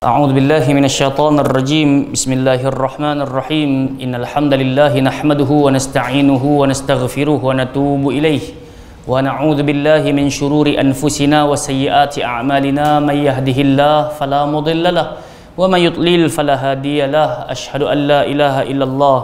أعوذ بالله من الشيطان الرجيم بسم الله الرحمن الرحيم إن الحمد لله نحمده ونستعينه ونستغفره ونتوب إليه ونعوذ بالله من شرور أنفسنا وسيئات أعمالنا من يهده الله فلا مضل له ومن يضلل فلا هادي له أشهد أن لا إله إلا الله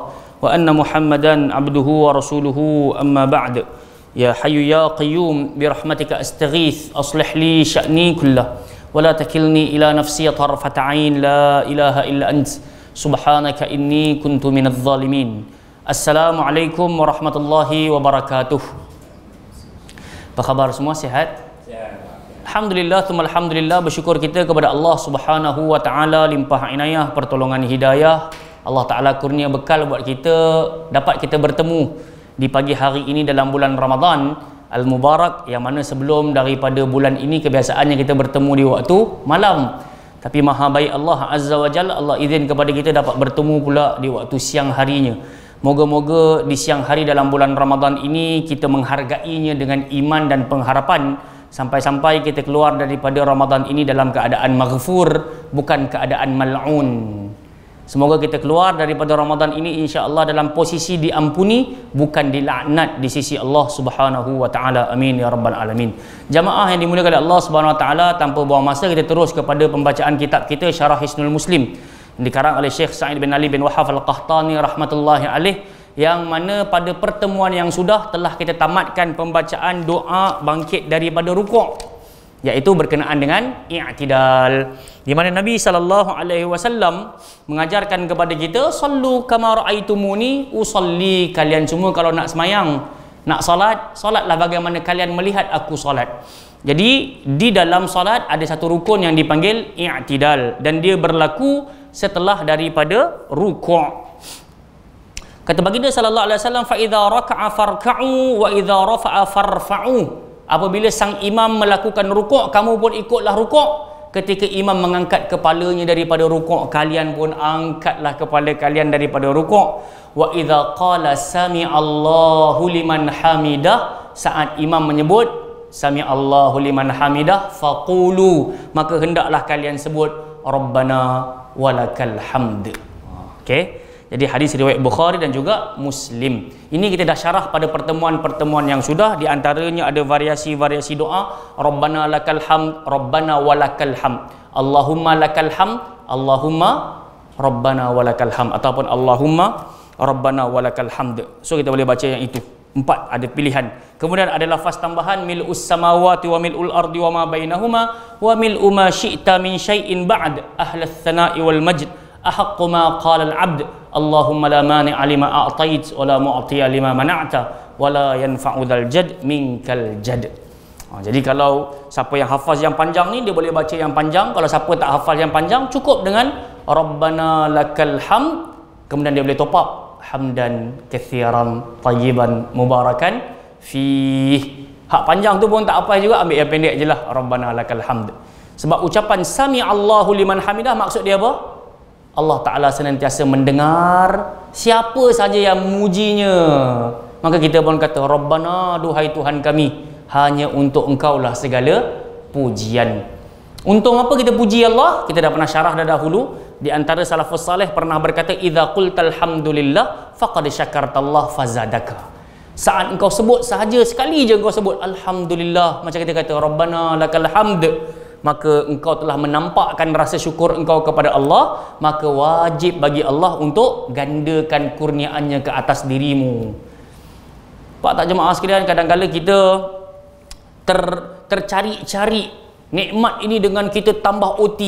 وأن محمدا عبده ورسوله أما بعد يا حي يا قيوم برحمتك أستغيث أصلح لي شأني كله ولا تكلني إلى نفسي طرفة عين لا إله إلا أنت سبحانك إني كنت من الظالمين السلام عليكم ورحمة الله وبركاته. Apa khabar semua, sihat? Alhamdulillah, alhamdulillah, bersyukur kita kepada Allah Subhanahu wa taala limpah inayah, pertolongan hidayah. Allah Taala kurnia bekal buat kita dapat kita bertemu di pagi hari ini dalam bulan Ramadan Al-Mubarak, yang mana sebelum daripada bulan ini kebiasaannya kita bertemu di waktu malam, tapi maha baik Allah Azza wa Jalla, Allah izin kepada kita dapat bertemu pula di waktu siang harinya. Moga-moga di siang hari dalam bulan Ramadan ini kita menghargainya dengan iman dan pengharapan, sampai-sampai kita keluar daripada Ramadan ini dalam keadaan maghfur, bukan keadaan mal'un. Semoga kita keluar daripada Ramadan ini insya-Allah dalam posisi diampuni, bukan dilaknat di sisi Allah Subhanahu wa taala. Amin ya rabbal alamin. Jamaah yang dimuliakan oleh Allah Subhanahu wa taala, tanpa buang masa kita terus kepada pembacaan kitab kita Syarah Hisnul Muslim yang dikarang oleh Syekh Sa'id bin Ali bin Wahhab Al-Qahtani rahmatullahi alaih, yang mana pada pertemuan yang sudah telah kita tamatkan pembacaan doa bangkit daripada rukuk, iaitu berkenaan dengan i'tidal, di mana Nabi SAW mengajarkan kepada kita, sallu kama ra'aitumuni usalli. Kalian semua kalau nak semayang, nak salat, salatlah bagaimana kalian melihat aku salat. Jadi di dalam salat ada satu rukun yang dipanggil i'tidal, dan dia berlaku setelah daripada rukuk. Kata baginda sallallahu alaihi wasallam, fa idza raka'a farka'u wa idza rafa'a farfa'u. Apabila sang imam melakukan rukuk, kamu pun ikutlah rukuk. Ketika imam mengangkat kepalanya daripada rukuk, kalian pun angkatlah kepala kalian daripada rukuk. Wa idza qala sami'allahu liman hamidah, saat imam menyebut sami'allahu liman hamidah, faqulu, maka hendaklah kalian sebut rabbana walakal hamd. Okey. Jadi hadis riwayat Bukhari dan juga Muslim. Ini kita dah syarah pada pertemuan-pertemuan yang sudah. Di antaranya ada variasi-variasi doa, Rabbana lakal hamd, Rabbana walakal hamd, Allahumma lakal hamd, Allahumma Rabbana walakal hamd, ataupun Allahumma Rabbana walakal hamd. So kita boleh baca yang itu. 4 ada pilihan. Kemudian ada lafaz tambahan, mil'us samawati wa mil'ul ardi wa ma bainahuma wa mil'u ma syi'ta min syai'in ba'd ahlas tsana'i wal majd ahaqqu ma qala al-'abd Allahumma la mani'a lima a'tait wa la mu'tiya lima mana'ta wa la yanfa'u dzal jad minkal jad. Jadi kalau siapa yang hafaz yang panjang ni, dia boleh baca yang panjang. Kalau siapa tak hafaz yang panjang, cukup dengan Rabbana lakal hamd, kemudian dia boleh top up hamdan katsiran tayyiban mubarakan fih. Hak panjang tu pun tak apa juga, ambil yang pendek je lah, Rabbana lakal hamd. Sebab ucapan sami'allahu liman hamidah, maksud dia apa? Allah Ta'ala senantiasa mendengar siapa saja yang memujinya. Maka kita pun kata, Rabbana, duhai Tuhan kami, hanya untuk Engkau lah segala pujian. Untung apa kita puji Allah? Kita dah pernah syarah dah dahulu. Di antara salafus salih pernah berkata, idza qultal hamdulillah faqad syakartallah fazadaka. Saat engkau sebut sahaja, sekali je engkau sebut Alhamdulillah, macam kita kata Rabbana lakal hamd, maka engkau telah menampakkan rasa syukur engkau kepada Allah, maka wajib bagi Allah untuk gandakan kurniaannya ke atas dirimu. Pak tak jemaah sekalian, kadang-kadang kita tercari-cari nikmat ini dengan kita tambah OT,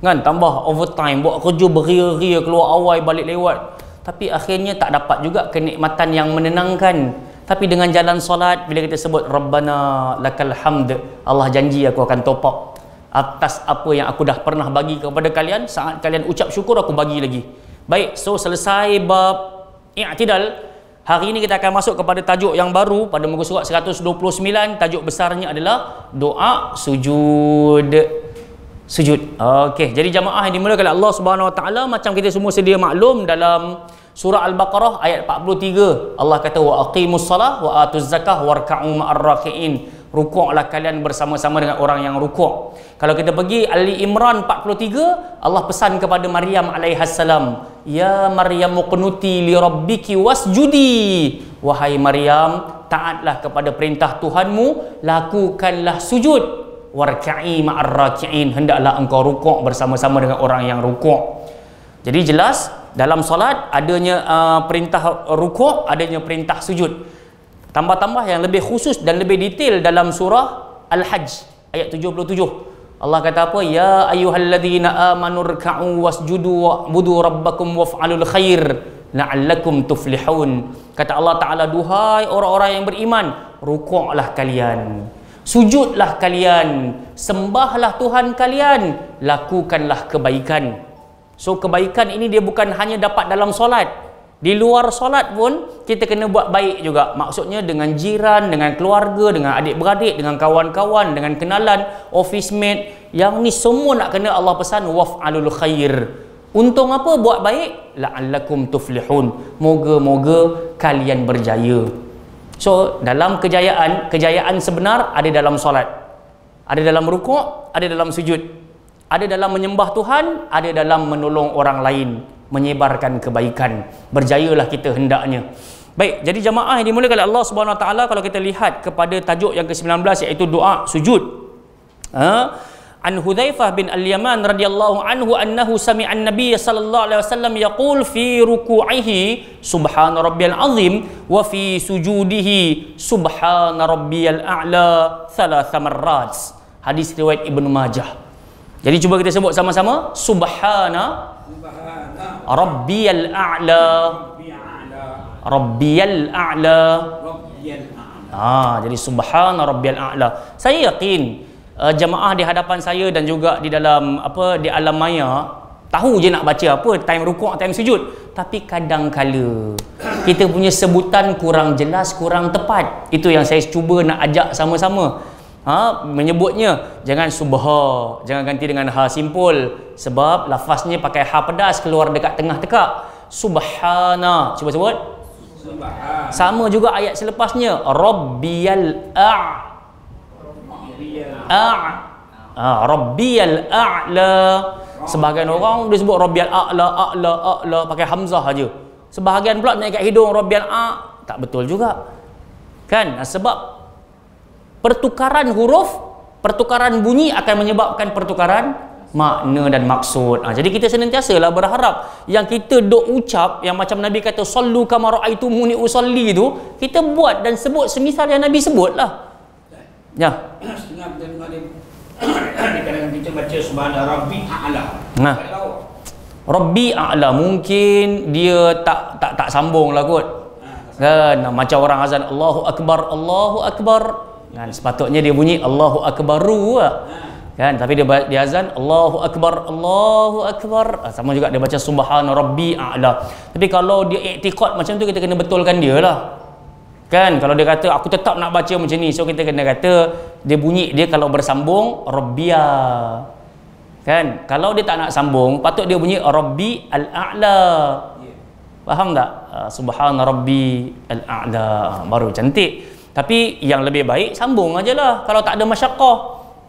kan, tambah overtime, buat kerja beria-ria, keluar awal balik lewat, tapi akhirnya tak dapat juga kenikmatan yang menenangkan. Tapi dengan jalan solat, bila kita sebut Rabbana lakal hamd, Allah janji aku akan top up atas apa yang aku dah pernah bagi kepada kalian. Saat kalian ucap syukur, aku bagi lagi. Baik, so selesai bab i'tidal. Hari ini kita akan masuk kepada tajuk yang baru pada muka surat 129. Tajuk besarnya adalah doa sujud. Okey, jadi jamaah yang dimuliakan oleh Allah Subhanahu wa taala, macam kita semua sedia maklum, dalam surah Al-Baqarah ayat 43 Allah kata, wa aqimus salah wa atuz zakah warka'u ma'ar raki'in. rukuklah kalian bersama-sama dengan orang yang rukuk. Kalau kita pergi Ali Imran 43, Allah pesan kepada Maryam alaihissalam, ya Maryam qunuti li rabbiki wasjudi, wahai Maryam, taatlah kepada perintah Tuhanmu, lakukanlah sujud, warka'i ma'ar raki'in, hendaklah engkau rukuk bersama-sama dengan orang yang rukuk. Jadi jelas dalam solat adanya perintah rukuk, adanya perintah sujud. Tambah-tambah yang lebih khusus dan lebih detail dalam surah Al-Hajj ayat 77. Allah kata apa? Ya ayyuhalladzina amanu rka'u wasjudu wa'budu rabbakum waf'alul khair la'allakum tuflihun. Kata Allah Ta'ala, duhai orang-orang yang beriman, rukuklah kalian, sujudlah kalian, sembahlah Tuhan kalian, lakukanlah kebaikan. So kebaikan ini dia bukan hanya dapat dalam solat, di luar solat pun kita kena buat baik juga. Maksudnya dengan jiran, dengan keluarga, dengan adik-beradik, dengan kawan-kawan, dengan kenalan, office mate, yang ni semua nak kena Allah pesan waf'alul khair. Untung apa? Buat baik, la'allakum tuflihun, moga-moga kalian berjaya. So dalam kejayaan sebenar ada dalam solat, ada dalam rukuk, ada dalam sujud, ada dalam menyembah Tuhan, ada dalam menolong orang lain, menyebarkan kebaikan. Berjayalah kita hendaknya. Baik, jadi jamaah yang dimuliakan oleh Allah Subhanahu Wa Taala, kalau kita lihat kepada tajuk yang ke-19 iaitu doa sujud. An Hudzaifah bin Al-Yaman radhiyallahu anhu annahu sami'a an-nabiy sallallahu alaihi wasallam yaqul fi ruku'ihi subhana rabbiyal azim wa fi sujudihi subhana rabbiyal a'la 3 marrat. Hadis riwayat Ibnu Majah. Jadi cuba kita sebut sama-sama, subhana rabbiyal a'la, rabbiyal a'la. Jadi subhana rabbiyal a'la. Saya yakin jemaah di hadapan saya dan juga di dalam di alam maya tahu je nak baca apa, time rukuk, time sujud, tapi kadang-kala kita punya sebutan kurang jelas, kurang tepat. Itu yang saya cuba nak ajak sama-sama. Menyebutnya jangan subha, jangan ganti dengan ha simpul, sebab lafaznya pakai ha pedas keluar dekat tengah tekak. Subhana, cuba sebut. Subhana. Sama juga ayat selepasnya, rabbiyal rabbiyal a'la. Sebahagian orang dia sebut rabbiyal a'la pakai hamzah aja. Sebahagian pula naik kat hidung rabbiyal tak betul juga. Kan? Sebab pertukaran huruf, pertukaran bunyi akan menyebabkan pertukaran makna dan maksud. Jadi kita senantiasalah berharap yang kita duk ucap, yang macam Nabi kata sallu kama ra'aitumuni usalli tu, kita buat dan sebut semisal yang Nabi sebutlah. Ya. Setengah kadang-kadang kita baca subhana rabbi a'la. Rabbi a'la mungkin dia tak sambung lah kot. Kan macam orang azan Allahu akbar, Allahu akbar. Kan sepatutnya dia bunyi Allahu akbaru kan, tapi dia azan Allahu akbar, Allahu akbar. Sama juga dia baca subhana rabbi a'la. Tapi kalau dia i'tiqad macam tu, kita kena betulkan dia lah. Kan kalau dia kata aku tetap nak baca macam ni, so kita kena kata dia bunyi dia kalau bersambung rabbiya. Kan kalau dia tak nak sambung, patut dia bunyi rabbi al-a'la. Faham tak? Subhana rabbi al-a'la, baru cantik. Tapi yang lebih baik sambung aja lah. Kalau tak ada masyaqqah,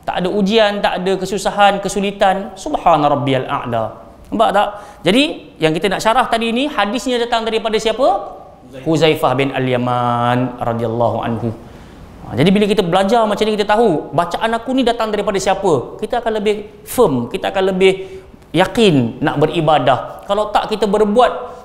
tak ada ujian, tak ada kesusahan, kesulitan, subhana rabbiyal a'la. Nampak tak? Jadi yang kita nak syarah tadi ni, hadisnya datang daripada siapa? Hudzaifah bin Al-Yaman radhiyallahu anhu. Jadi bila kita belajar macam ni, kita tahu bacaan aku ni datang daripada siapa, kita akan lebih firm, kita akan lebih yakin nak beribadah. Kalau tak kita berbuat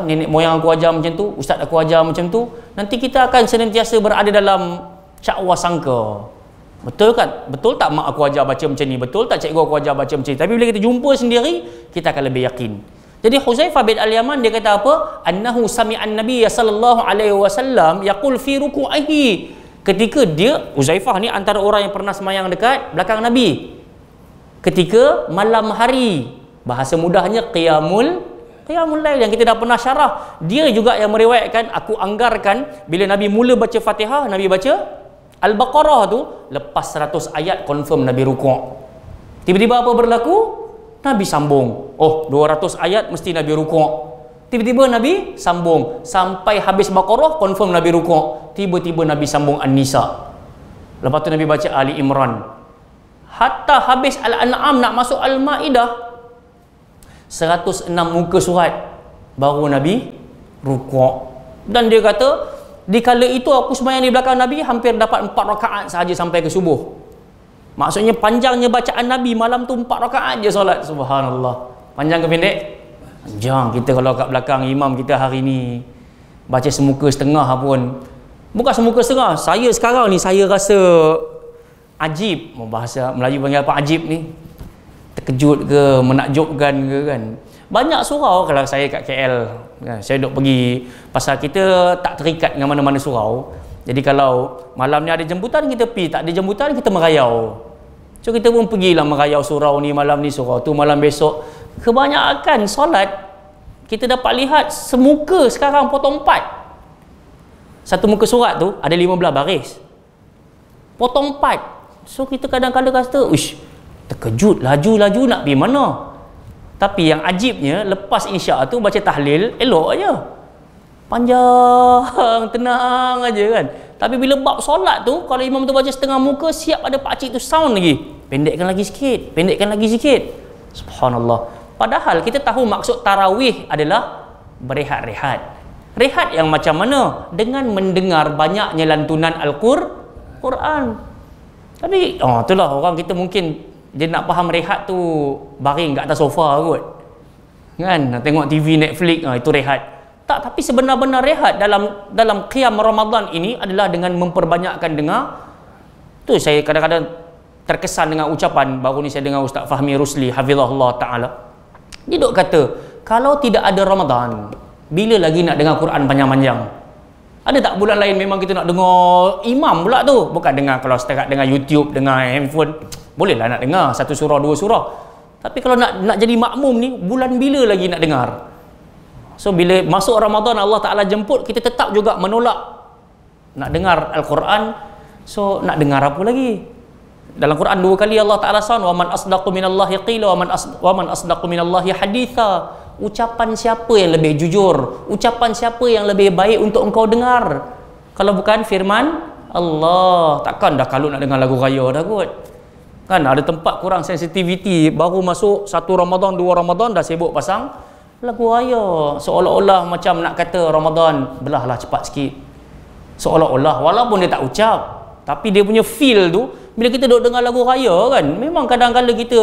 nenek moyang aku ajar macam tu, ustaz aku ajar macam tu, nanti kita akan senantiasa berada dalam cakwa sangka. Betul kan? Betul tak mak aku ajar baca macam ni? Betul tak cikgu aku ajar baca macam ni? Tapi bila kita jumpa sendiri, kita akan lebih yakin. Jadi Hudzaifah bin Al-Yaman dia kata apa? Annahu sami'an Nabiy sallallahu alaihi wasallam yaqul fi ruku'ihi. Ketika dia, Hudzaifah ni antara orang yang pernah semayang dekat belakang Nabi. Ketika malam hari, bahasa mudahnya qiyamul lail yang kita dah pernah syarah. Dia juga yang meriwayatkan, aku anggarkan bila Nabi mula baca Fatihah, Nabi baca Al-Baqarah tu, lepas 100 ayat confirm Nabi rukuk. Tiba-tiba apa berlaku? Nabi sambung. Oh, 200 ayat mesti Nabi rukuk. Tiba-tiba Nabi sambung sampai habis Baqarah, confirm Nabi rukuk. Tiba-tiba Nabi sambung An-Nisa. Lepas tu Nabi baca Ali Imran. Hatta habis Al-An'am nak masuk Al-Ma'idah, 106 muka surat baru Nabi rukuk. Dan dia kata, di kala itu aku sembahyang di belakang Nabi hampir dapat 4 rakaat sahaja sampai ke subuh. Maksudnya panjangnya bacaan Nabi malam tu 4 rakaat je solat. Subhanallah. Panjang ke pendek? Panjang. Kita kalau kat belakang imam kita hari ni baca semuka setengah pun, bukan semuka setengah, saya sekarang ni saya rasa ajib. Bahasa Melayu panggil apa ajib ni? Terkejut ke, menakjubkan ke kan. Banyak surau kalau saya kat KL kan, saya duk pergi pasal kita tak terikat dengan mana-mana surau. Jadi kalau malam ni ada jemputan kita pergi, tak ada jemputan kita merayau. So kita pun pergilah merayau surau ni malam ni, surau tu malam besok. Kebanyakan solat kita dapat lihat semuka sekarang potong 4. Satu muka surat tu ada 15 baris, potong 4. So kita kadang-kadang kata, uish, terkejut, laju-laju nak pergi mana. Tapi yang ajibnya, lepas isyak tu baca tahlil, elok aja, panjang, tenang aja kan. Tapi bila bab solat tu, kalau imam tu baca setengah muka, siap ada pakcik tu sound lagi, pendekkan lagi sikit, pendekkan lagi sikit. Subhanallah. Padahal kita tahu maksud tarawih adalah berehat-rehat. Rehat yang macam mana? Dengan mendengar banyaknya lantunan Al-Quran. Tapi itulah orang kita mungkin dia nak faham rehat tu baring kat atas sofa kot kan, nak tengok TV Netflix, itu rehat. Tak, tapi sebenar-benar rehat dalam qiyam Ramadan ini adalah dengan memperbanyakkan dengar. Tu saya kadang-kadang terkesan dengan ucapan baru ni saya dengar Ustaz Fahmi Rusli hafizahullah taala. Dia duk kata, kalau tidak ada Ramadan, bila lagi nak dengar Quran panjang-panjang? Ada tak bulan lain memang kita nak dengar imam pula tu? Bukan dengar kalau setakat dengar YouTube, dengar handphone, bolehlah nak dengar satu surah, 2 surah. Tapi kalau nak jadi makmum ni, bulan bila lagi nak dengar? So bila masuk Ramadan Allah Ta'ala jemput, kita tetap juga menolak nak dengar Al-Quran. So nak dengar apa lagi? Dalam Quran 2 kali Allah Ta'ala sawn, wa man asdaqu minallahi qila wa man asdaqu minallahi haditha. Ucapan siapa yang lebih jujur? Ucapan siapa yang lebih baik untuk engkau dengar? Kalau bukan firman Allah. Takkan dah kalau nak dengar lagu raya dah kot. Kan ada tempat kurang sensitivity, baru masuk 1 Ramadan, 2 Ramadan dah sibuk pasang lagu raya. Seolah-olah macam nak kata Ramadan, belahlah cepat sikit. Seolah-olah, walaupun dia tak ucap, tapi dia punya feel tu, bila kita duduk dengar lagu raya kan, memang kadang-kadang kita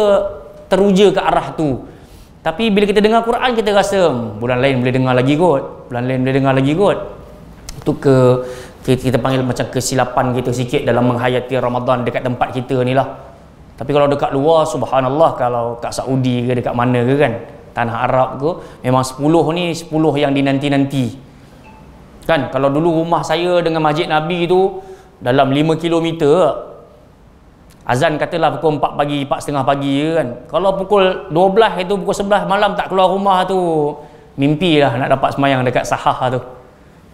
teruja ke arah tu. Tapi bila kita dengar Quran, kita rasa bulan lain boleh dengar lagi kot, bulan lain boleh dengar lagi kot. Itu kita panggil macam kesilapan kita sikit dalam menghayati Ramadan dekat tempat kita ni lah. Tapi kalau dekat luar, subhanallah, kalau kat Saudi ke dekat mana ke kan, tanah Arab ke, memang 10 ni 10 yang dinanti-nanti kan. Kalau dulu rumah saya dengan Masjid Nabi tu dalam 5 kilometer, azan katalah pukul 4 pagi, 4.30 pagi kan. Kalau pukul 12 itu pukul 11 malam tak keluar rumah tu, mimpi lah nak dapat semayang dekat sahah tu.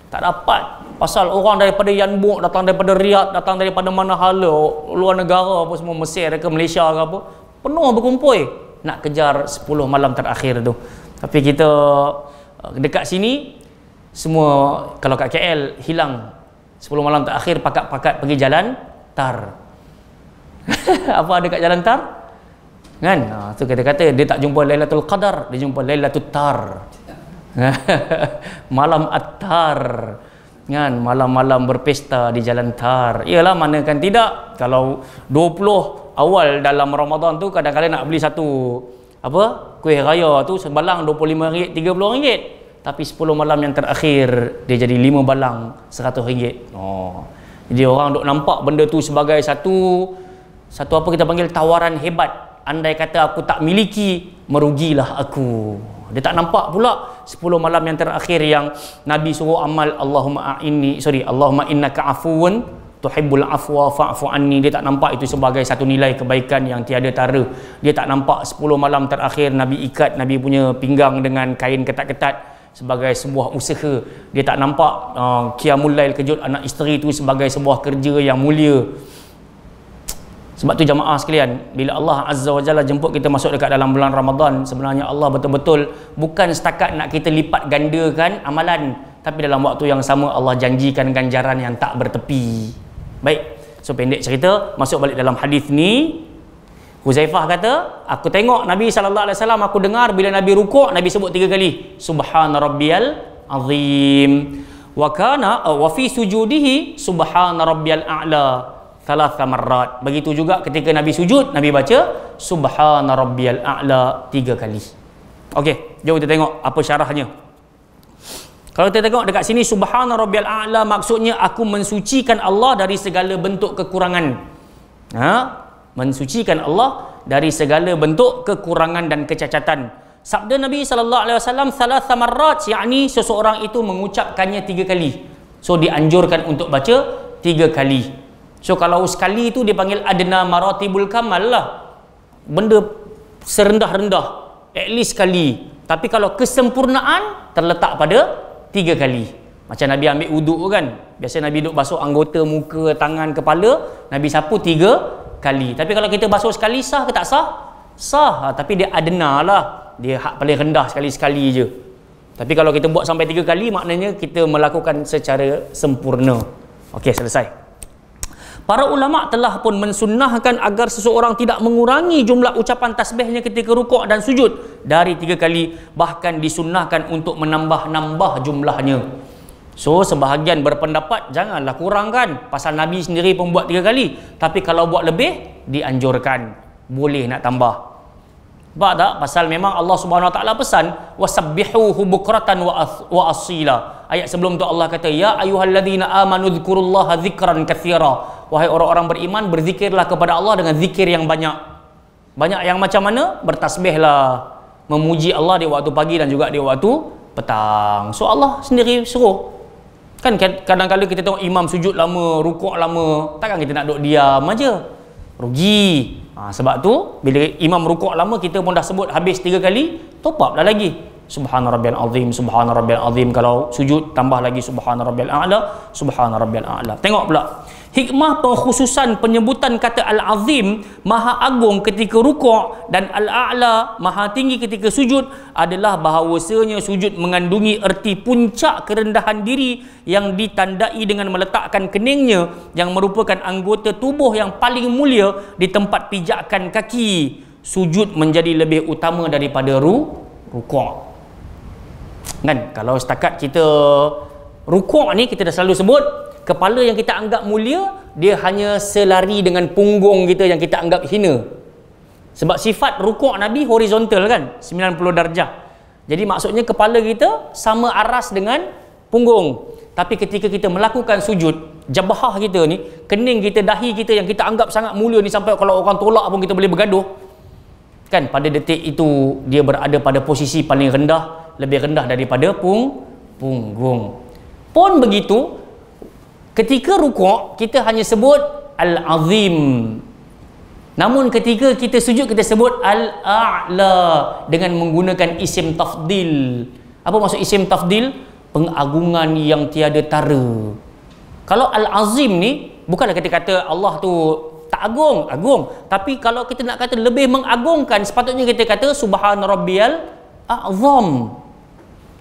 Tak dapat. Pasal orang daripada Yanbu, datang daripada Riyadh, datang daripada mana hala, luar negara apa semua, Mesir ke Malaysia ke apa, penuh berkumpul nak kejar 10 malam terakhir tu. Tapi kita dekat sini semua, kalau kat KL hilang 10 malam terakhir, pakat-pakat pergi jalan tar. Apa ada kat jalan tar? Kan? Tu kita kata dia tak jumpa Lailatul Qadar, dia jumpa Lailatul Tar. Malam At-Tar. Kan? Malam-malam berpesta di jalan tar. Iyalah, mana kan tidak. Kalau 20 awal dalam Ramadan tu kadang-kadang nak beli satu kuih raya tu sebalang RM25, RM30. Tapi 10 malam yang terakhir dia jadi 5 balang RM100. Jadi orang duk nampak benda tu sebagai satu apa kita panggil tawaran hebat. Andai kata aku tak miliki, merugilah aku. Dia tak nampak pula 10 malam yang terakhir yang Nabi suruh amal, Allahumma innaka afuwun tuhibbul afwa fa'fu anni. Dia tak nampak itu sebagai satu nilai kebaikan yang tiada tara. Dia tak nampak 10 malam terakhir Nabi ikat Nabi punya pinggang dengan kain ketat-ketat sebagai sebuah usaha. Dia tak nampak qiyamul lail, kejut anak isteri itu sebagai sebuah kerja yang mulia. Sebab tu jamaah sekalian, bila Allah Azza wa Jalla jemput kita masuk dekat dalam bulan Ramadan, sebenarnya Allah betul-betul bukan setakat nak kita lipat gandakan amalan, tapi dalam waktu yang sama Allah janjikan ganjaran yang tak bertepi. Baik, So pendek cerita, masuk balik dalam hadis ni, Huzaifah kata, aku tengok Nabi SAW, aku dengar bila Nabi rukuk, Nabi sebut 3 kali, Subhana Rabbiyal Azim. Wa fi sujudihi Subhana Rabbiyal A'la 3 marrat. Begitu juga ketika Nabi sujud, Nabi baca Subhana Rabbiyal A'la 3 kali. Okey, jom kita tengok apa syarahnya. Kalau kita tengok dekat sini, Subhana Rabbiyal A'la maksudnya aku mensucikan Allah dari segala bentuk kekurangan. Mensucikan Allah dari segala bentuk kekurangan dan kecacatan. Sabda Nabi SAW 3 marrat, yakni seseorang itu mengucapkannya 3 kali. So dianjurkan untuk baca 3 kali. So kalau sekali itu dipanggil adna maratibul kamal lah, benda serendah-rendah, at least sekali. Tapi kalau kesempurnaan terletak pada 3 kali. Macam Nabi ambil wuduk kan, biasa Nabi duduk basuh anggota muka, tangan, kepala, Nabi sapu 3 kali. Tapi kalau kita basuh sekali, sah ke tak sah? Sah, tapi dia adna lah, dia hak paling rendah, sekali-sekali je. Tapi kalau kita buat sampai 3 kali, maknanya kita melakukan secara sempurna. Okey, selesai. Para ulama telah pun mensunnahkan agar seseorang tidak mengurangi jumlah ucapan tasbihnya ketika rukuk dan sujud dari 3 kali, bahkan disunnahkan untuk menambah-nambah jumlahnya. So sebahagian berpendapat janganlah kurangkan, pasal Nabi sendiri pun buat 3 kali. Tapi kalau buat lebih, dianjurkan, boleh nak tambah. Sebab tak? Pasal memang Allah Subhanahu Wa Taala pesan, wasabbihuhu bukratan wa asila. Ayat sebelum tu Allah kata, ya ayyuhalladzina amanu dzkurullaha dzikran katsira. Wahai orang-orang beriman, berzikirlah kepada Allah dengan zikir yang banyak. Banyak yang macam mana? Bertasbihlah, memuji Allah di waktu pagi dan juga di waktu petang. So Allah sendiri suruh. Kan kadang-kadang kita tengok imam sujud lama, rukuk lama, takkan kita nak duduk diam aja, rugi. Sebab tu bila imam rukuk lama, kita pun dah sebut habis 3 kali, top up lah lagi, Subhana Rabbiyal Azim, Subhana Rabbiyal Azim. Kalau sujud tambah lagi Subhana Rabbiyal A'la, Subhana Rabbiyal A'la. Tengok pula hikmah pengkhususan penyebutan kata Al-Azim, Maha Agung ketika rukuk, dan Al-A'la, Maha Tinggi ketika sujud, adalah bahawasanya sujud mengandungi erti puncak kerendahan diri yang ditandai dengan meletakkan keningnya yang merupakan anggota tubuh yang paling mulia di tempat pijakan kaki. Sujud menjadi lebih utama daripada rukuk. Kan kalau setakat kita rukuk ni, kita dah selalu sebut kepala yang kita anggap mulia, dia hanya selari dengan punggung kita yang kita anggap hina. Sebab sifat rukuk Nabi horizontal kan, 90 darjah. Jadi maksudnya kepala kita sama aras dengan punggung. Tapi ketika kita melakukan sujud, jabahah kita ni, kening kita, dahi kita yang kita anggap sangat mulia ni, sampai kalau orang tolak pun kita boleh bergaduh. Kan pada detik itu dia berada pada posisi paling rendah, lebih rendah daripada punggung. Pun begitu, ketika rukuk kita hanya sebut Al-Azim. Namun ketika kita sujud, kita sebut Al-A'la dengan menggunakan isim tafdil. Apa maksud isim tafdil? Pengagungan yang tiada tara. Kalau Al-Azim ni, bukanlah kita kata Allah tu tak agung. Tapi kalau kita nak kata lebih mengagungkan, sepatutnya kita kata Subhana Rabbiyal A'zam.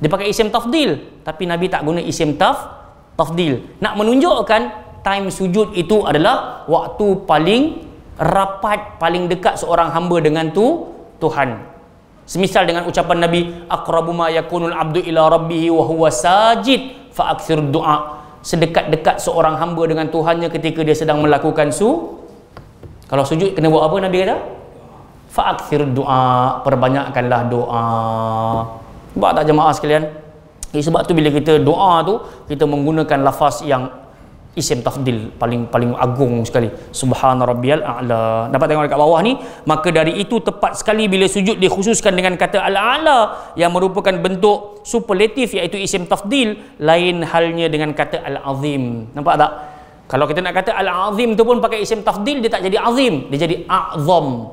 Dia pakai isim tafdil, tapi Nabi tak guna isim tafdil. Nak menunjukkan time sujud itu adalah waktu paling rapat, paling dekat seorang hamba dengan Tuhan. Semisal dengan ucapan Nabi, aqrabu ma yakunul abdu ila rabbihi wa huwa sajid fa aktsir du'a. Sedekat-dekat seorang hamba dengan Tuhannya ketika dia sedang melakukan kalau sujud kena buat apa Nabi kata? Fa aktsir du'a, perbanyakkanlah doa. Sebab tak jemaah sekalian? Sebab tu bila kita doa tu, kita menggunakan lafaz yang isim tafdil, paling agung sekali, Subhana Rabbiyal A'la. Dapat tengok dekat bawah ni, maka dari itu tepat sekali bila sujud dikhususkan dengan kata Al-A'la yang merupakan bentuk superlatif, iaitu isim tafdil. Lain halnya dengan kata Al-Azim. Nampak tak? Kalau kita nak kata Al-Azim tu pun pakai isim tafdil, dia tak jadi azim, dia jadi a'zam.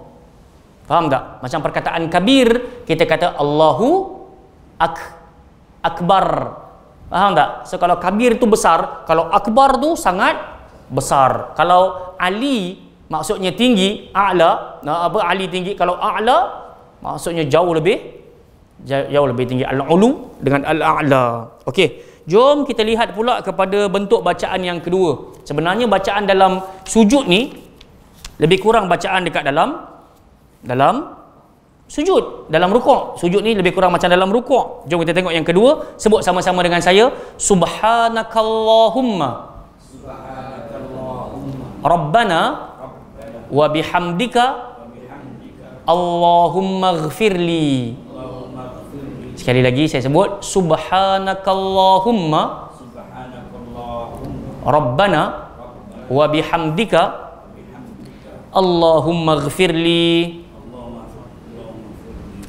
Faham tak? Macam perkataan kabir, kita kata Allahu akbar. Faham tak? So kalau kabir tu besar, kalau akbar tu sangat besar. Kalau Ali maksudnya tinggi, a'la, Ali tinggi. Kalau a'la maksudnya jauh lebih tinggi. Al-ulu dengan al-a'la. Okey. Jom kita lihat pula kepada bentuk bacaan yang kedua. Sebenarnya bacaan dalam sujud ni lebih kurang bacaan dekat dalam sujud, dalam rukuk. Sujud ni lebih kurang macam dalam rukuk. Jom kita tengok yang kedua. Sebut sama-sama dengan saya. Subhanakallahumma Rabbana wa bihamdika Allahumma ghfirli. Sekali lagi saya sebut, subhanakallahumma Rabbana wa bihamdika Allahumma ghfirli.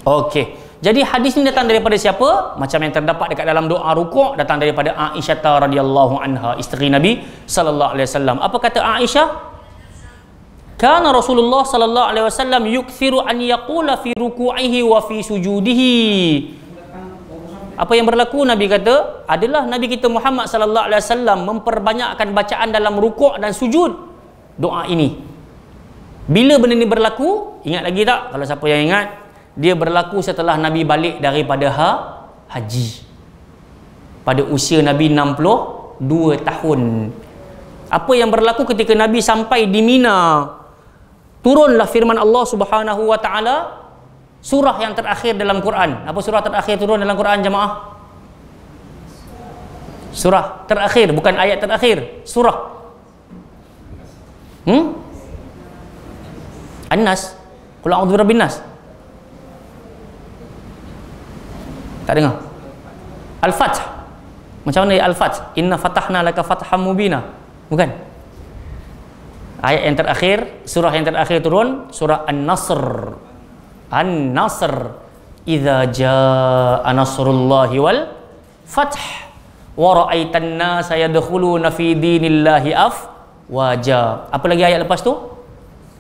Okey. Jadi hadis ni datang daripada siapa? Macam yang terdapat dekat dalam doa rukuk, datang daripada Aisyah radhiyallahu anha, isteri Nabi sallallahu alaihi wasallam. Apa kata Aisyah? Kana Rasulullah sallallahu alaihi wasallam yukthiru an yaqula fi ruku'ihi wa fi sujudihi. Apa yang berlaku, Nabi kata, adalah Nabi kita Muhammad sallallahu alaihi wasallam memperbanyakkan bacaan dalam rukuk dan sujud doa ini. Bila benda ni berlaku? Ingat lagi tak? Kalau siapa yang ingat, dia berlaku setelah Nabi balik daripada haji. Pada usia Nabi 62 tahun. Apa yang berlaku ketika Nabi sampai di Mina? Turunlah firman Allah Subhanahu wa taala, surah yang terakhir dalam Quran. Apa surah terakhir turun dalam Quran, jemaah? Surah terakhir, bukan ayat terakhir. Surah An-Nas. Qul a'udzu birabbin nas. Tak dengar? Al-Fath. Macam mana Al-Fath? Inna fatahna laka fatham mubina. Bukan? Ayat yang terakhir, surah yang terakhir turun, surah An-Nasr. An-Nasr. Idza jaa nasrullahi wal fath wa ra'aitan nasa yadkhuluna fi dinillahi afwaja. Apa lagi ayat lepas tu?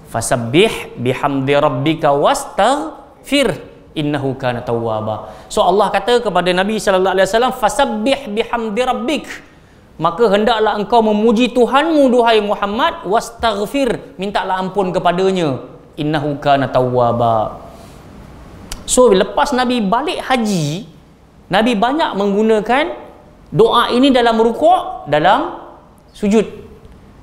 Fasabbih bihamdi rabbika wastaghfir innahu kana tawwaba. So Allah kata kepada Nabi sallallahu alaihi wasallam, fasabbih bihamdi rabbik, maka hendaklah engkau memuji Tuhanmu duhai Muhammad, wastaghfir, mintalah ampun kepadanya, innahu kana tawwaba. So lepas Nabi balik haji, Nabi banyak menggunakan doa ini dalam rukuk, dalam sujud.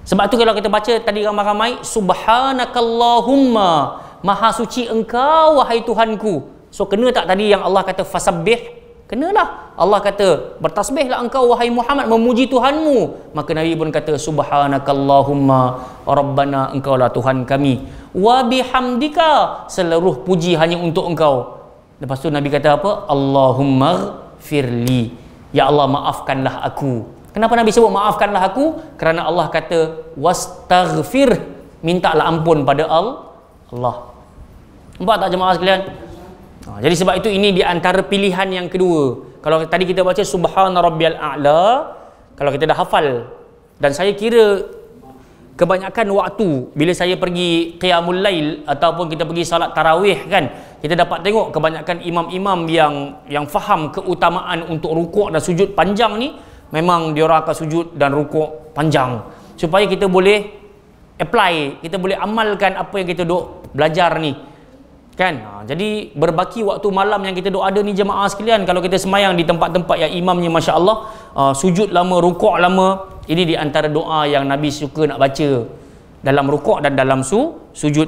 Sebab tu kalau kita baca tadi ramai-ramai, subhanakallahumma, maha suci engkau wahai Tuhanku. So kena tak tadi yang Allah kata fasabbih? Kenalah. Allah kata bertasbihlah engkau wahai Muhammad memuji Tuhanmu. Maka Nabi pun kata subhanakallahumma rabbana, engkaulah Tuhan kami. Wa bihamdika, seluruh puji hanya untuk engkau. Lepas tu Nabi kata apa? Allahumma ghfirli, ya Allah maafkanlah aku. Kenapa Nabi sebut maafkanlah aku? Kerana Allah kata wastaghfir, mintalah ampun pada Allah. Nampak tak jemaah sekalian? Jadi sebab itu ini di antara pilihan yang kedua. Kalau tadi kita baca subhana rabbiyal a'la, kalau kita dah hafal, dan saya kira kebanyakan waktu bila saya pergi qiyamul lail ataupun kita pergi salat tarawih kan, kita dapat tengok kebanyakan imam-imam yang faham keutamaan untuk rukuk dan sujud panjang ni, memang diorang akan sujud dan rukuk panjang supaya kita boleh apply, kita boleh amalkan apa yang kita duk belajar ni kan. Jadi berbaki waktu malam yang kita duk ada ni jemaah sekalian, kalau kita semayang di tempat-tempat yang imamnya Masya Allah sujud lama, rukuk lama, ini di antara doa yang Nabi suka nak baca dalam rukuk dan dalam sujud.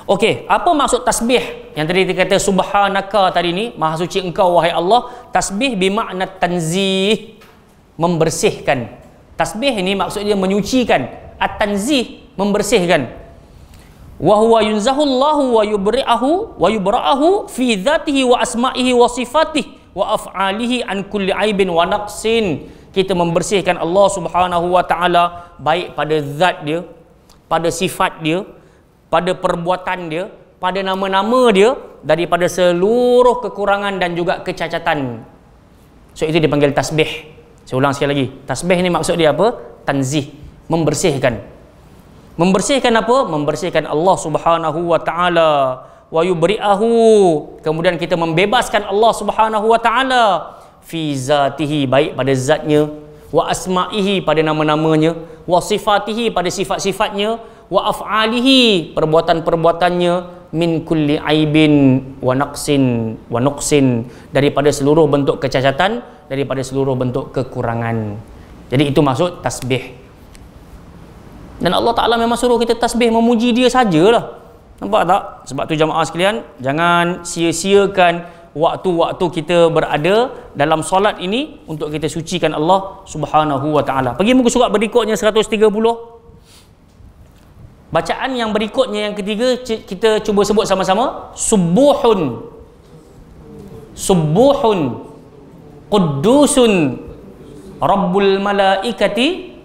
Okey, apa maksud tasbih? Yang tadi kita kata subhanaka tadi ni, maha suci engkau wahai Allah. Tasbih bermakna tanzih, membersihkan. Tasbih ini maksudnya menyucikan. At-tanzih, membersihkan. Wa huwa yunzahullahu wa yubra'ahu fi dzatihi wa asma'ihi wa sifatihi wa af'alihi an kulli aibin wa naqsin. Kita membersihkan Allah Subhanahu wa taala baik pada zat dia, pada sifat dia, pada perbuatan dia, pada nama-nama dia, daripada seluruh kekurangan dan juga kecacatan. So itu dipanggil tasbih. Saya ulang sekali lagi. Tasbih ni maksud dia apa? Tanzih, membersihkan. Membersihkan apa? Membersihkan Allah Subhanahu wa taala. Wa yubri'ahu, kemudian kita membebaskan Allah Subhanahu wa taala fi zatihi, baik pada zatnya, wa asma'ihi, pada nama-namanya, wa sifatihi, pada sifat-sifatnya, wa af'alihi, perbuatan-perbuatannya, min kulli aibin wa naqsin, daripada seluruh bentuk kecacatan daripada seluruh bentuk kekurangan. Jadi itu maksud tasbih. Dan Allah Ta'ala memang suruh kita tasbih, memuji dia sajalah. Nampak tak? Sebab tu jamaah sekalian, jangan sia-siakan waktu-waktu kita berada dalam solat ini untuk kita sucikan Allah Subhanahu wa Ta'ala. Pergi muka surat berikutnya 130. Bacaan yang berikutnya yang ketiga, kita cuba sebut sama-sama. Subuhun, subuhun quddusun Rabbul malaikati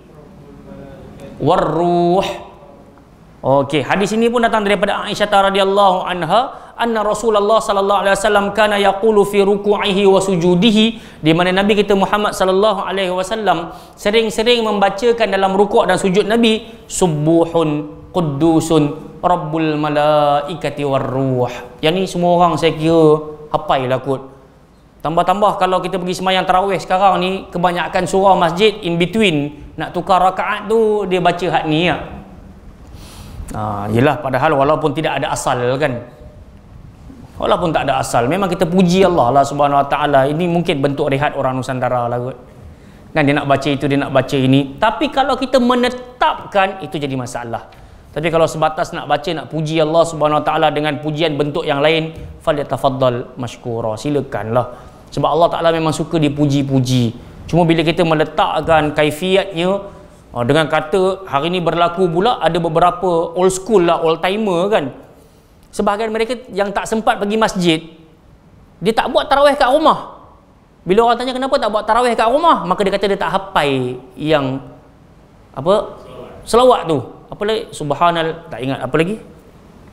warruh. Okey, hadis ini pun datang daripada Aisyah radhiyallahu anha, anna Rasulullah sallallahu alaihi wasallam kana yaqulu fi ruku'ihi wa sujudihi, di mana Nabi kita Muhammad sallallahu alaihi wasallam sering-sering membacakan dalam rukuk dan sujud Nabi, subuhun quddusun Rabbul malaikati warruh. Yang ni semua orang saya kira hafailah kot. Tambah-tambah kalau kita pergi sembahyang tarawih sekarang ni, kebanyakan surau masjid in between nak tukar rakaat tu dia baca hak ni ya. Yelah, padahal walaupun tidak ada asal kan, walaupun tak ada asal, memang kita puji Allah lah Subhanahu Wa Ta'ala. Ini mungkin bentuk rehat orang Nusantara lah kot kan, dia nak baca itu, dia nak baca ini. Tapi kalau kita menetapkan, itu jadi masalah. Tapi kalau sebatas nak baca, nak puji Allah Subhanahu Wa Ta'ala dengan pujian bentuk yang lain, falyatafaddal mashkura, silakanlah. Sebab Allah Ta'ala memang suka dipuji-puji. Cuma bila kita meletakkan kaifiatnya dengan kata hari ni berlaku pula, ada beberapa old school lah, old timer kan, sebahagian mereka yang tak sempat pergi masjid, dia tak buat tarawih kat rumah. Bila orang tanya kenapa tak buat tarawih kat rumah, maka dia kata dia tak hafal yang apa, selawat tu, apa lagi, subhanal, tak ingat apa lagi,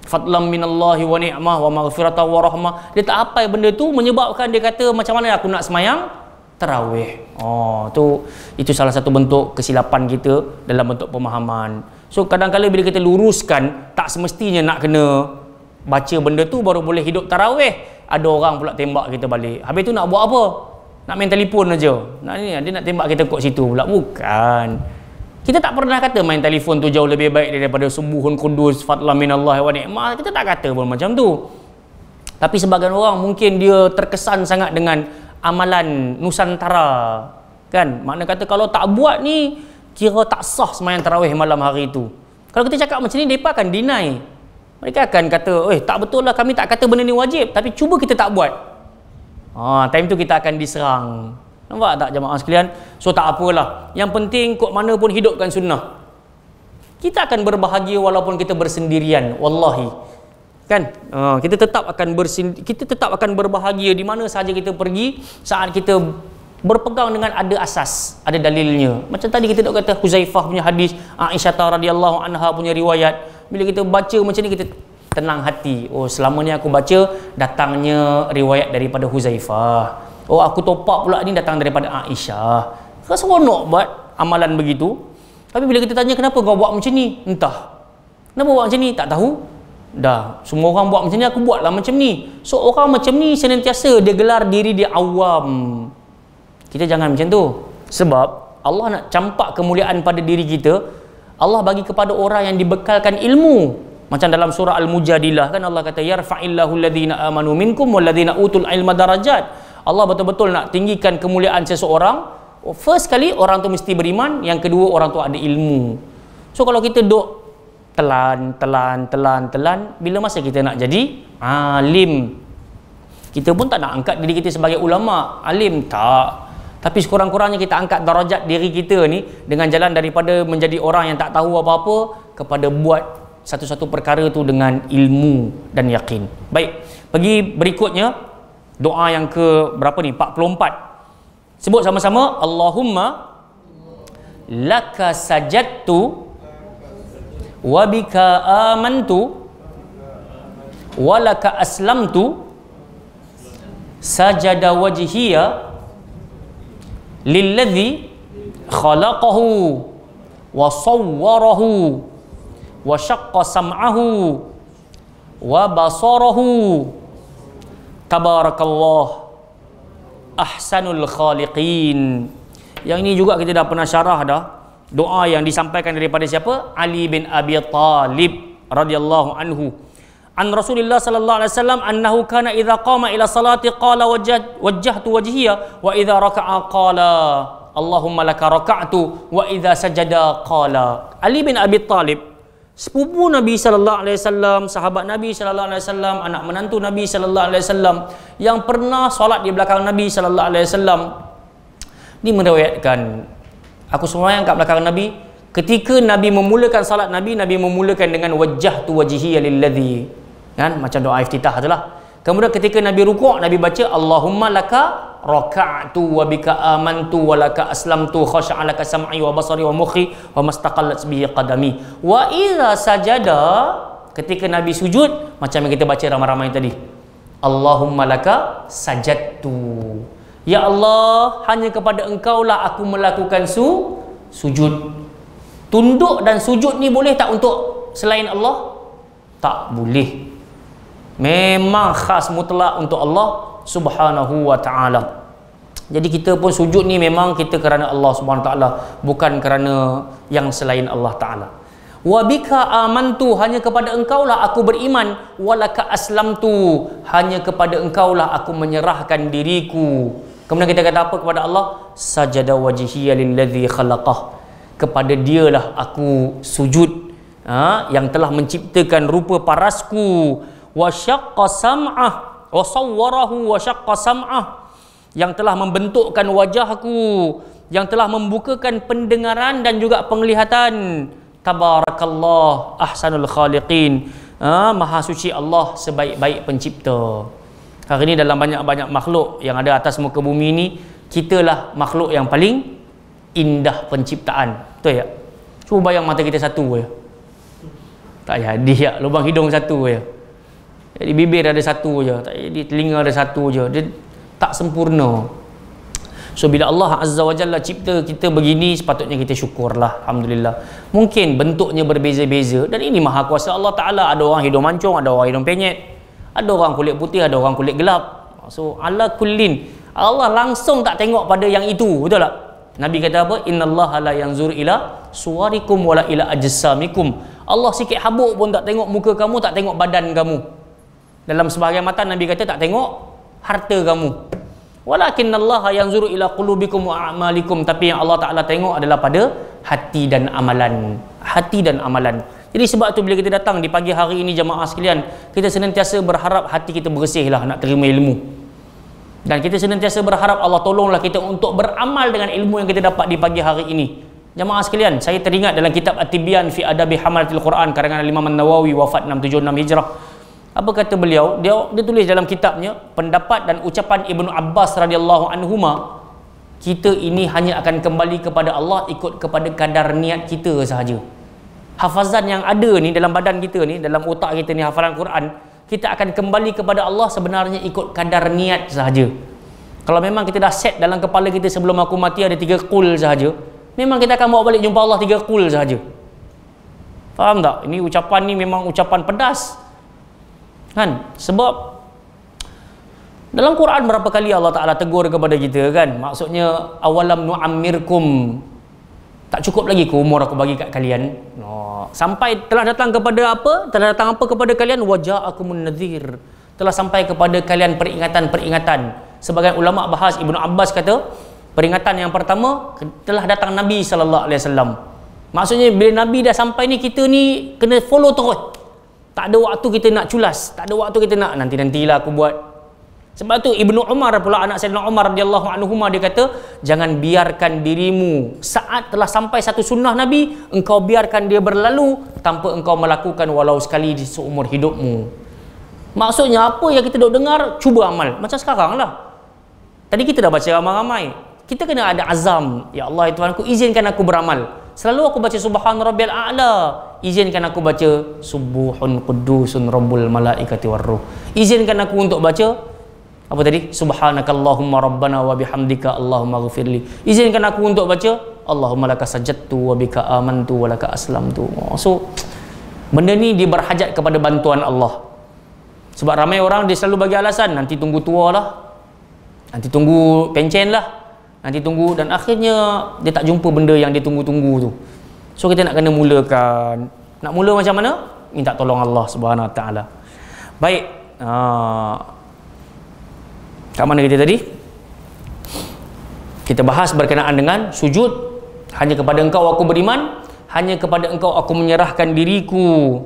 fadlam minallahi wa ni'mah wa maghfirata wa rahmah. Dia tak hafal benda tu, menyebabkan dia kata macam mana aku nak semayang tarawih. Itu salah satu bentuk kesilapan kita dalam bentuk pemahaman. So kadang-kadang bila kita luruskan, tak semestinya nak kena baca benda tu baru boleh hidup tarawih. Ada orang pula tembak kita balik. Habis tu nak buat apa? Nak main telefon aja. Dia nak tembak kita kat situ pula. Bukan. Kita tak pernah kata main telefon tu jauh lebih baik daripada subuhun qudus fadlan minallahi wa ni'mah. Kita tak kata pun macam tu. Tapi sebagian orang mungkin dia terkesan sangat dengan amalan Nusantara kan, makna kata kalau tak buat ni kira tak sah sembahyang tarawih malam hari itu. Kalau kita cakap macam ni, mereka akan deny, mereka akan kata tak betul lah, kami tak kata benda ni wajib, tapi cuba kita tak buat. Time tu kita akan diserang. Nampak tak jemaah sekalian? So tak apalah, yang penting kok mana pun hidupkan sunnah. Kita akan berbahagia walaupun kita bersendirian, wallahi kan. Kita tetap akan berbahagia di mana sahaja kita pergi saat kita berpegang dengan ada asas, ada dalilnya. Macam tadi kita kata Huzaifah punya hadis, Aisyah radhiyallahu anha punya riwayat. Bila kita baca macam ni, kita tenang hati. Selama ni aku baca datangnya riwayat daripada Huzaifah. Aku topak pula ni datang daripada Aisyah. Rasa seronok buat amalan begitu. Tapi bila kita tanya kenapa kau buat macam ni, entah kenapa buat macam ni, tak tahu. Dah, semua orang buat macam ni, aku buatlah macam ni. So orang macam ni senantiasa dia gelar diri dia awam. Kita jangan macam tu. Sebab Allah nak campak kemuliaan pada diri kita. Allah bagi kepada orang yang dibekalkan ilmu. Macam dalam surah Al-Mujadilah kan, Allah kata yarfa'illahu alladhina amanu minkum walladhina utul ilma darajat. Allah betul-betul nak tinggikan kemuliaan seseorang. First kali orang tu mesti beriman, yang kedua orang tu ada ilmu. So kalau kita duk telan, bila masa kita nak jadi alim, kita pun tak nak angkat diri kita sebagai ulama, alim tak. Tapi sekurang-kurangnya kita angkat darajat diri kita ni dengan jalan daripada menjadi orang yang tak tahu apa-apa kepada buat satu-satu perkara tu dengan ilmu dan yakin. Baik, pergi berikutnya, doa yang ke berapa ni? 44. Sebut sama-sama, Allahumma laka sajadtu wa bika amantu wa laka aslamtu sajada wajhiya lilladzi khalaqahu wa sawwarahu wa syaqqa sam'ahu wa basarahu tabarakallah ahsanul khaliqin. Yang ini juga kita dah pernah syarah dah. Doa yang disampaikan daripada siapa? Ali bin Abi Talib radhiyallahu anhu. an Rasulillah sallallahu alaihi wasallam annahu kana idza qama ila salati qala wajjahtu wajhiya wa idza raka'a qala Allahumma laka raka'tu wa idza sajada qala. Ali bin Abi Talib, sepupu Nabi sallallahu alaihi wasallam, sahabat Nabi sallallahu alaihi wasallam, anak menantu Nabi sallallahu alaihi wasallam yang pernah solat di belakang Nabi sallallahu alaihi wasallam, ni meriwayatkan, aku sembahyang kat belakang Nabi. Ketika Nabi memulakan salat Nabi memulakan dengan wajjahtu wajhiya lilladzi, kan, macam doa iftitah itulah. Kemudian ketika Nabi rukuk, Nabi baca Allahumma laka raka'tu wa bika amantu wa laka aslamtu khasha'a laka sam'i wa basari wa mukhi wa mastaqallat bihi qadami. Wa idza sajada, ketika Nabi sujud, macam yang kita baca ramai-ramai tadi, Allahumma laka sajadtu, ya Allah, hanya kepada Engkau lah aku melakukan sujud. Tunduk dan sujud ni boleh tak untuk selain Allah? Tak boleh. Memang khas mutlak untuk Allah Subhanahu wa ta'ala. Jadi kita pun sujud ni memang kita kerana Allah Subhanahu wa ta'ala, bukan kerana yang selain Allah ta'ala. Wa bika amantu, hanya kepada Engkau lah aku beriman. Walaka aslamtu, hanya kepada Engkau lah aku menyerahkan diriku. Kemudian kita kata apa kepada Allah? Sajada wajhiya lilladzi khalaqah, kepada dialah aku sujud, yang telah menciptakan rupa parasku. Wa syaqqa sam'ah wa sawwarahu wa syaqqa sam'ah, yang telah membentukkan wajahku, yang telah membukakan pendengaran dan juga penglihatan. Tabarakallah ahsanul khaliqin, maha suci Allah sebaik-baik pencipta. Hari ini dalam banyak-banyak makhluk yang ada atas muka bumi ini, kitalah makhluk yang paling indah penciptaan. Betul tak? Cuba bayang mata kita satu je, tak jadi ya. Lubang hidung satu je, jadi bibir ada satu je, tak jadi telinga ada satu je, dia tak sempurna. So bila Allah Azza wa Jalla cipta kita begini, sepatutnya kita syukurlah, alhamdulillah. Mungkin bentuknya berbeza-beza, dan ini maha kuasa Allah Ta'ala. Ada orang hidung mancung, ada orang hidung penyet, ada orang kulit putih, ada orang kulit gelap. So ala kullin, Allah langsung tak tengok pada yang itu, betul tak? Nabi kata apa? Innallaha la yanzur ila suwarikum wala ila ajsamikum. Allah sikit habuk pun tak tengok muka kamu, tak tengok badan kamu. Dalam sebahagian mata Nabi kata tak tengok harta kamu. Walakinallaha yanzuru ila qulubikum wa a'malikum, tapi yang Allah Taala tengok adalah pada hati dan amalan. Hati dan amalan. Jadi sebab tu bila kita datang di pagi hari ini jemaah sekalian, kita senantiasa berharap hati kita bersihlah nak terima ilmu. Dan kita senantiasa berharap Allah tolonglah kita untuk beramal dengan ilmu yang kita dapat di pagi hari ini. Jemaah sekalian, saya teringat dalam kitab At-Tibyan fi Adabi Hamalatil Quran karangan Imam An-Nawawi, wafat 676 Hijrah. Apa kata beliau? Dia tulis dalam kitabnya, pendapat dan ucapan Ibnu Abbas radhiyallahu anhuma, kita ini hanya akan kembali kepada Allah ikut kepada kadar niat kita sahaja. Hafazan yang ada ni dalam badan kita ni, dalam otak kita ni, hafalan Quran, kita akan kembali kepada Allah sebenarnya ikut kadar niat sahaja. Kalau memang kita dah set dalam kepala kita sebelum aku mati ada 3 qul sahaja, memang kita akan bawa balik jumpa Allah 3 qul sahaja. Faham tak? Ini ucapan ni memang ucapan pedas, kan? Sebab dalam Quran berapa kali Allah Ta'ala tegur kepada kita, kan? Maksudnya awalam nu'ammirkum, tak cukup lagi ke umur aku bagi kat kalian? Sampai telah datang kepada apa? Telah datang apa kepada kalian? Waja'akumun nadhir, telah sampai kepada kalian peringatan-peringatan. Sebagian ulama bahas, Ibnu Abbas kata peringatan yang pertama telah datang Nabi sallallahu alaihi wasallam. Maksudnya bila Nabi dah sampai ni, kita ni kena follow terus. Tak ada waktu kita nak culas, tak ada waktu kita nak nanti-nantilah aku buat. Sebab tu Ibnu Umar pula, anak Sayyidina Umar radhiyallahu anhuma, dia kata jangan biarkan dirimu saat telah sampai satu sunnah Nabi, engkau biarkan dia berlalu tanpa engkau melakukan walau sekali di seumur hidupmu. Maksudnya apa yang kita duk dengar, cuba amal. Macam sekarang lah, tadi kita dah baca ramai-ramai, kita kena ada azam. Ya Allah, ya Tuhanku, izinkan aku beramal. Selalu aku baca Subhan Rabbiyal A'la, izinkan aku baca Subuhun Qudusun Rabbul Malaikati Warruh. Izinkan aku untuk baca apa tadi? Subhanakallahumma rabbana wa bihamdika Allahumma ghafirli. Izinkan aku untuk baca Allahumma laka sajadtu wa bika amantu wa laka aslamtu. So benda ni dia berhajat kepada bantuan Allah. Sebab ramai orang dia selalu bagi alasan, nanti tunggu tua lah, nanti tunggu pencen lah, nanti tunggu, dan akhirnya dia tak jumpa benda yang dia tunggu-tunggu tu. So kita nak kena mulakan. Nak mula macam mana? Minta tolong Allah Subhanahu Wa Taala. Baik. Kat mana kita tadi? Kita bahas berkenaan dengan sujud. Hanya kepada engkau aku beriman, hanya kepada engkau aku menyerahkan diriku,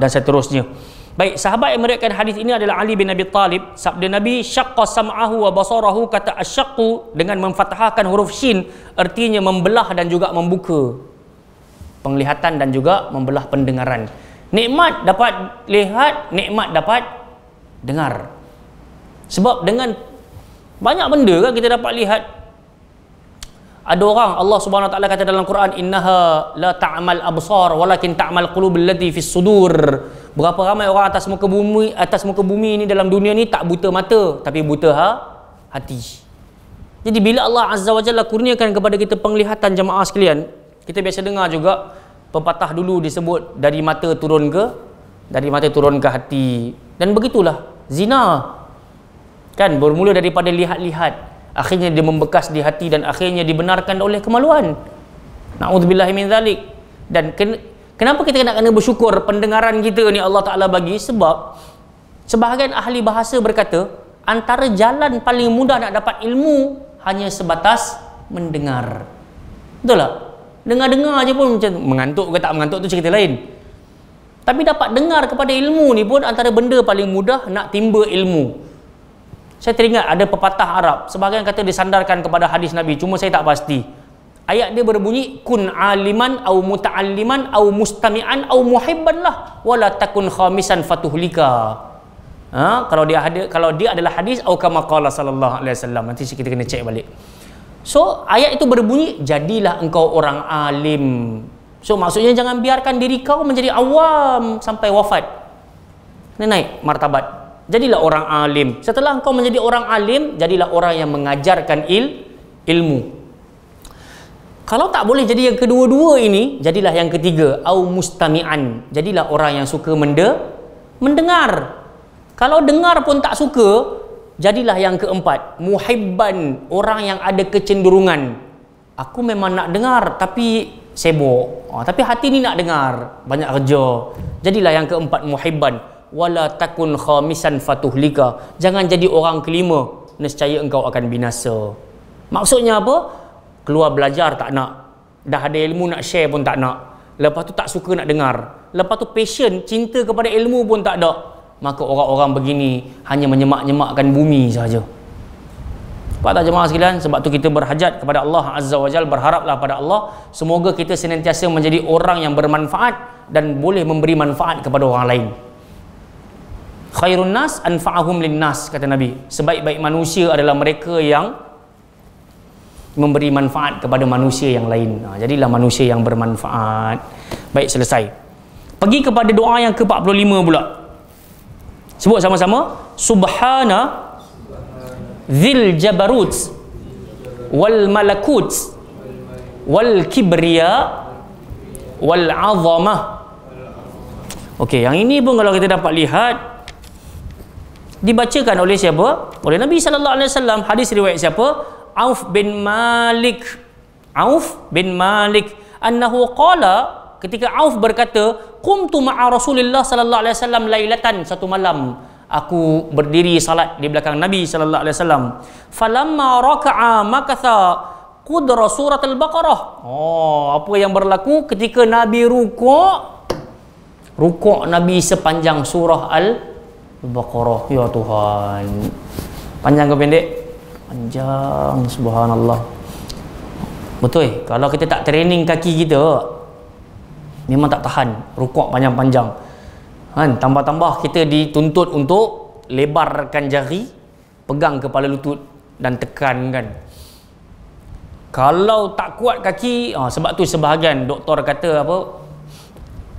dan seterusnya. Baik, sahabat yang meriwayatkan hadis ini adalah Ali bin Abi Talib. Sabda Nabi, syaqqa sam'ahu wa basarahu, kata asyaqqu dengan memfathahkan huruf shin artinya membelah dan juga membuka penglihatan dan juga membelah pendengaran. Nikmat dapat lihat, nikmat dapat dengar. Sebab dengan banyak benda kan kita dapat lihat. Ada orang, Allah Subhanahu Wa Taala kata dalam Quran, innaha la ta'mal absar walakin ta'mal qulubul lati fis sudur. Berapa ramai orang atas muka bumi ini dalam dunia ni tak buta mata tapi buta hati. Jadi bila Allah Azza wa Jalla kurniakan kepada kita penglihatan jemaah sekalian, kita biasa dengar juga pepatah dulu disebut dari mata turun ke hati. Dan begitulah zina. Kan bermula daripada lihat-lihat, akhirnya dia membekas di hati dan akhirnya dibenarkan oleh kemaluan. Na'udzubillahi min zalik. Dan kenapa kita nak kena bersyukur pendengaran kita ni Allah Ta'ala bagi? Sebab sebahagian ahli bahasa berkata antara jalan paling mudah nak dapat ilmu hanya sebatas mendengar. Betul tak? Dengar-dengar je pun macam mengantuk ke tak mengantuk tu cerita lain. Tapi dapat dengar kepada ilmu ni pun antara benda paling mudah nak timba ilmu. Saya teringat ada pepatah Arab, sebahagian kata disandarkan kepada hadis Nabi, cuma saya tak pasti. Ayat dia berbunyi, kun aliman au muta'alliman au mustami'an au muhibban lah wala takun khamisan fatuhlika. Kalau dia adalah hadis au kama qala sallallahu alaihi wasallam. Nanti kita kena cek balik. So ayat itu berbunyi, jadilah engkau orang alim. So maksudnya jangan biarkan diri kau menjadi awam sampai wafat. Kena naik martabat. Jadilah orang alim. Setelah engkau menjadi orang alim, jadilah orang yang mengajarkan ilmu. Kalau tak boleh jadi yang kedua-dua ini, jadilah yang ketiga, au mustami'an. Jadilah orang yang suka mendengar. Kalau dengar pun tak suka, jadilah yang keempat, muhibban, orang yang ada kecenderungan. Aku memang nak dengar tapi sibuk. Tapi hati ni nak dengar, banyak kerja. Jadilah yang keempat, muhibban. Wala takun khamisan fatuhlika. Jangan jadi orang kelima, nescaya engkau akan binasa. Maksudnya apa? Keluar belajar tak nak, dah ada ilmu nak share pun tak nak, lepas tu tak suka nak dengar, lepas tu passion, cinta kepada ilmu pun tak ada. Maka orang-orang begini hanya menyemak-nyemakkan bumi saja. Sebab tak jemaah sekalian, sebab tu kita berhajat kepada Allah Azza wa Jalla, berharaplah pada Allah semoga kita senantiasa menjadi orang yang bermanfaat dan boleh memberi manfaat kepada orang lain. Khairun nas anfa'ahum linnas, kata Nabi. Sebaik-baik manusia adalah mereka yang memberi manfaat kepada manusia yang lain. Jadilah manusia yang bermanfaat. Baik, selesai. Pergi kepada doa yang ke-45 pula. Sebut sama-sama. Subhana Dzil Jabarut wal Malakut wal Kibriya wal Azamah. Okey, yang ini pun kalau kita dapat lihat dibacakan oleh siapa? Oleh Nabi sallallahu alaihi wasallam. Hadis riwayat siapa? Auf bin Malik. Auf bin Malik annahu qala, ketika Auf berkata, qumtu ma'a Rasulillah sallallahu alaihi wasallam lailatan, satu malam aku berdiri salat di belakang Nabi sallallahu alaihi wasallam. Falamma raka'a makatha qudra surat al-Baqarah. Apa yang berlaku ketika Nabi rukuk Nabi sepanjang surah Al-Baqarah. Ya Tuhan, panjang ke pendek? Panjang, subhanallah. Betul, kalau kita tak training kaki kita memang tak tahan rukuk panjang-panjang kan. Tambah-tambah kita dituntut untuk lebarkan jari, pegang kepala lutut dan tekan kan. Kalau tak kuat kaki, sebab tu sebahagian doktor kata apa,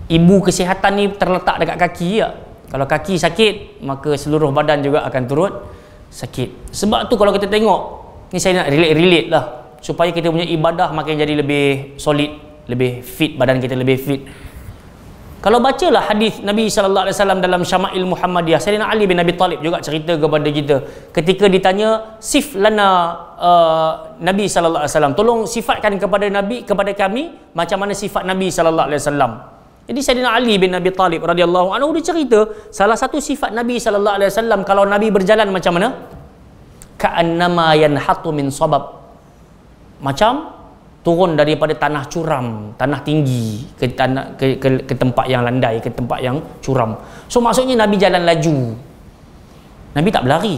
ibu kesihatan ni terletak dekat kaki ya. Kalau kaki sakit, maka seluruh badan juga akan turut sakit. Sebab tu kalau kita tengok, ni saya nak relate lah, supaya kita punya ibadah makin jadi lebih solid, lebih fit, badan kita lebih fit. Kalau bacalah hadis Nabi sallallahu alaihi wasallam dalam Syama'il Muhammadiyah, Sayyidina Ali bin Abi Talib juga cerita kepada kita ketika ditanya, sif lana Nabi sallallahu alaihi wasallam, tolong sifatkan kepada Nabi, kepada kami macam mana sifat Nabi sallallahu alaihi wasallam. Jadi Sayyidina Ali bin Abi Talib radhiyallahu anhu dia cerita salah satu sifat Nabi sallallahu alaihi wasallam kalau Nabi berjalan macam mana? Ka'annama yanhatu min sabab. Macam turun daripada tanah curam, tanah tinggi ke tempat yang landai, ke tempat yang curam. So maksudnya Nabi jalan laju. Nabi tak berlari.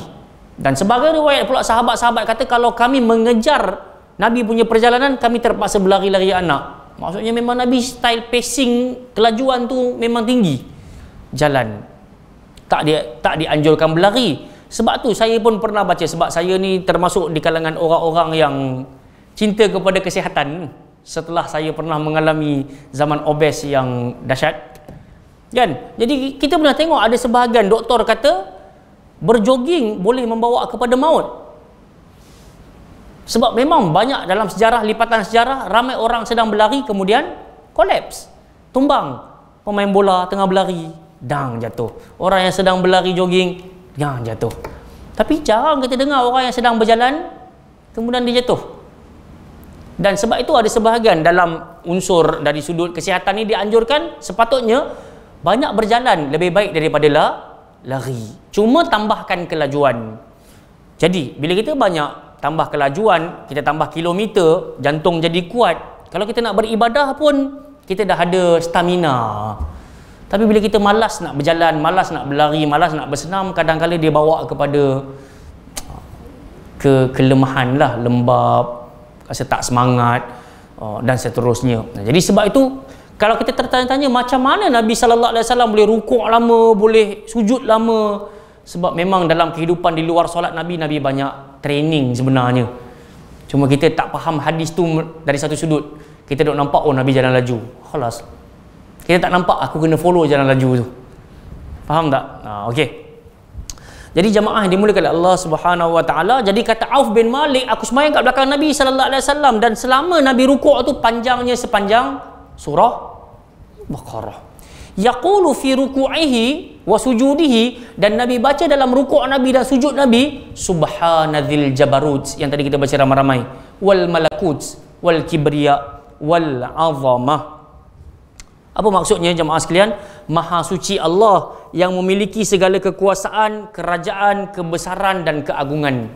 Dan sebagai riwayat pula sahabat-sahabat kata kalau kami mengejar Nabi punya perjalanan, kami terpaksa berlari-lari anak. Maksudnya memang Nabi style pacing, kelajuan tu memang tinggi. Jalan. Tak dianjurkan berlari. Sebab tu saya pun pernah baca, sebab saya ni termasuk di kalangan orang-orang yang cinta kepada kesihatan. Setelah saya pernah mengalami zaman obes yang dahsyat. Kan? Jadi kita pernah tengok ada sebahagian doktor kata berjoging boleh membawa kepada maut. Sebab memang banyak dalam sejarah, lipatan sejarah, ramai orang sedang berlari kemudian kolaps, tumbang. Pemain bola tengah berlari, dang jatuh. Orang yang sedang berlari jogging, dang jatuh. Tapi jarang kita dengar orang yang sedang berjalan kemudian dia jatuh. Dan sebab itu ada sebahagian dalam unsur dari sudut kesihatan ini dianjurkan sepatutnya banyak berjalan lebih baik daripada lari. Cuma tambahkan kelajuan. Jadi bila kita banyak tambah kelajuan, kita tambah kilometer, jantung jadi kuat. Kalau kita nak beribadah pun kita dah ada stamina. Tapi bila kita malas nak berjalan, malas nak berlari, malas nak bersenam, kadang-kadang dia bawa kepada kelemahan lah, lembab, rasa tak semangat dan seterusnya. Jadi sebab itu kalau kita tertanya-tanya macam mana Nabi sallallahu alaihi wasallam boleh rukuk lama, boleh sujud lama, sebab memang dalam kehidupan di luar solat Nabi banyak training sebenarnya. Cuma kita tak faham hadis tu dari satu sudut. Kita duk nampak Nabi jalan laju. Khalas. Kita tak nampak aku kena follow jalan laju tu. Faham tak? Okey. Jadi jemaah yang dimuliakan oleh Allah Subhanahu wa taala, jadi kata Auf bin Malik, aku sembahyang kat belakang Nabi sallallahu alaihi wasallam dan selama Nabi rukuk tu panjangnya sepanjang surah Baqarah. Yaqulu fi ruku'ihi wa sujudihi, dan Nabi baca dalam rukuk Nabi dan sujud Nabi, subhanadzil jabarut yang tadi kita baca ramai-ramai, wal malakut wal kibriya wal azamah. Apa maksudnya jemaah sekalian? Maha suci Allah yang memiliki segala kekuasaan, kerajaan, kebesaran dan keagungan.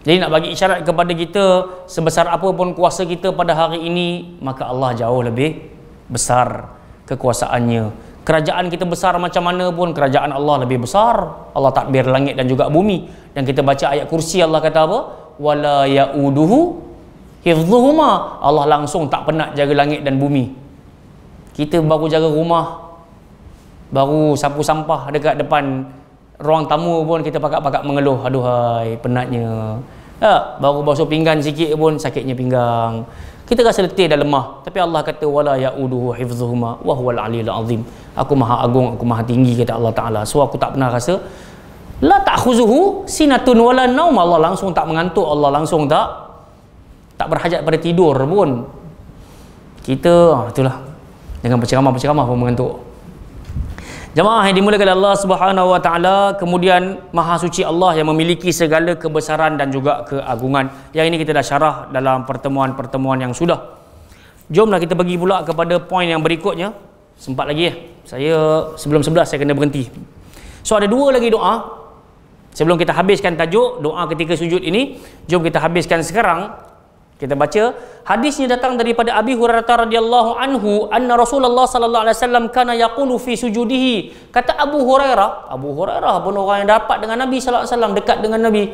Jadi nak bagi isyarat kepada kita, sebesar apa pun kuasa kita pada hari ini, maka Allah jauh lebih besar kekuasaannya. Kerajaan kita besar macam mana pun, kerajaan Allah lebih besar. Allah takbir langit dan juga bumi. Dan kita baca ayat kursi, Allah kata apa? Wala ya'uduhu hifdhuhuma. Allah langsung tak penat jaga langit dan bumi. Kita baru jaga rumah, baru sapu sampah dekat depan ruang tamu pun kita pakak-pakak mengeluh, aduhai penatnya. Baru basuh pinggan sikit pun sakitnya pinggang. Kita rasa letih dan lemah. Tapi Allah kata wala ya'uduhu hifdhuhuma wa huwal aliyyul azim. Aku maha agung, aku maha tinggi, kata Allah Taala. So aku tak pernah rasa la ta'khuzuhu sinatun wala naum. Allah langsung tak mengantuk, Allah langsung tak berhajat pada tidur pun. Kita itulah, jangan berceramah pun mengantuk. Jemaah yang dimuliakan oleh Allah Subhanahu wa taala, kemudian maha suci Allah yang memiliki segala kebesaran dan juga keagungan. Yang ini kita dah syarah dalam pertemuan-pertemuan yang sudah. Jomlah kita pergi pula kepada poin yang berikutnya. Sempat lagi ya. Saya sebelum 11 saya kena berhenti. So ada dua lagi doa. Sebelum kita habiskan tajuk doa ketika sujud ini, jom kita habiskan sekarang. Kita baca hadisnya datang daripada Abi Hurairah radhiyallahu anhu, anna Rasulullah sallallahu alaihi wasallam kana yaqulu fi sujudihi. Kata Abu Hurairah pun orang yang dapat dengan Nabi sallallahu alaihi wasallam, dekat dengan Nabi.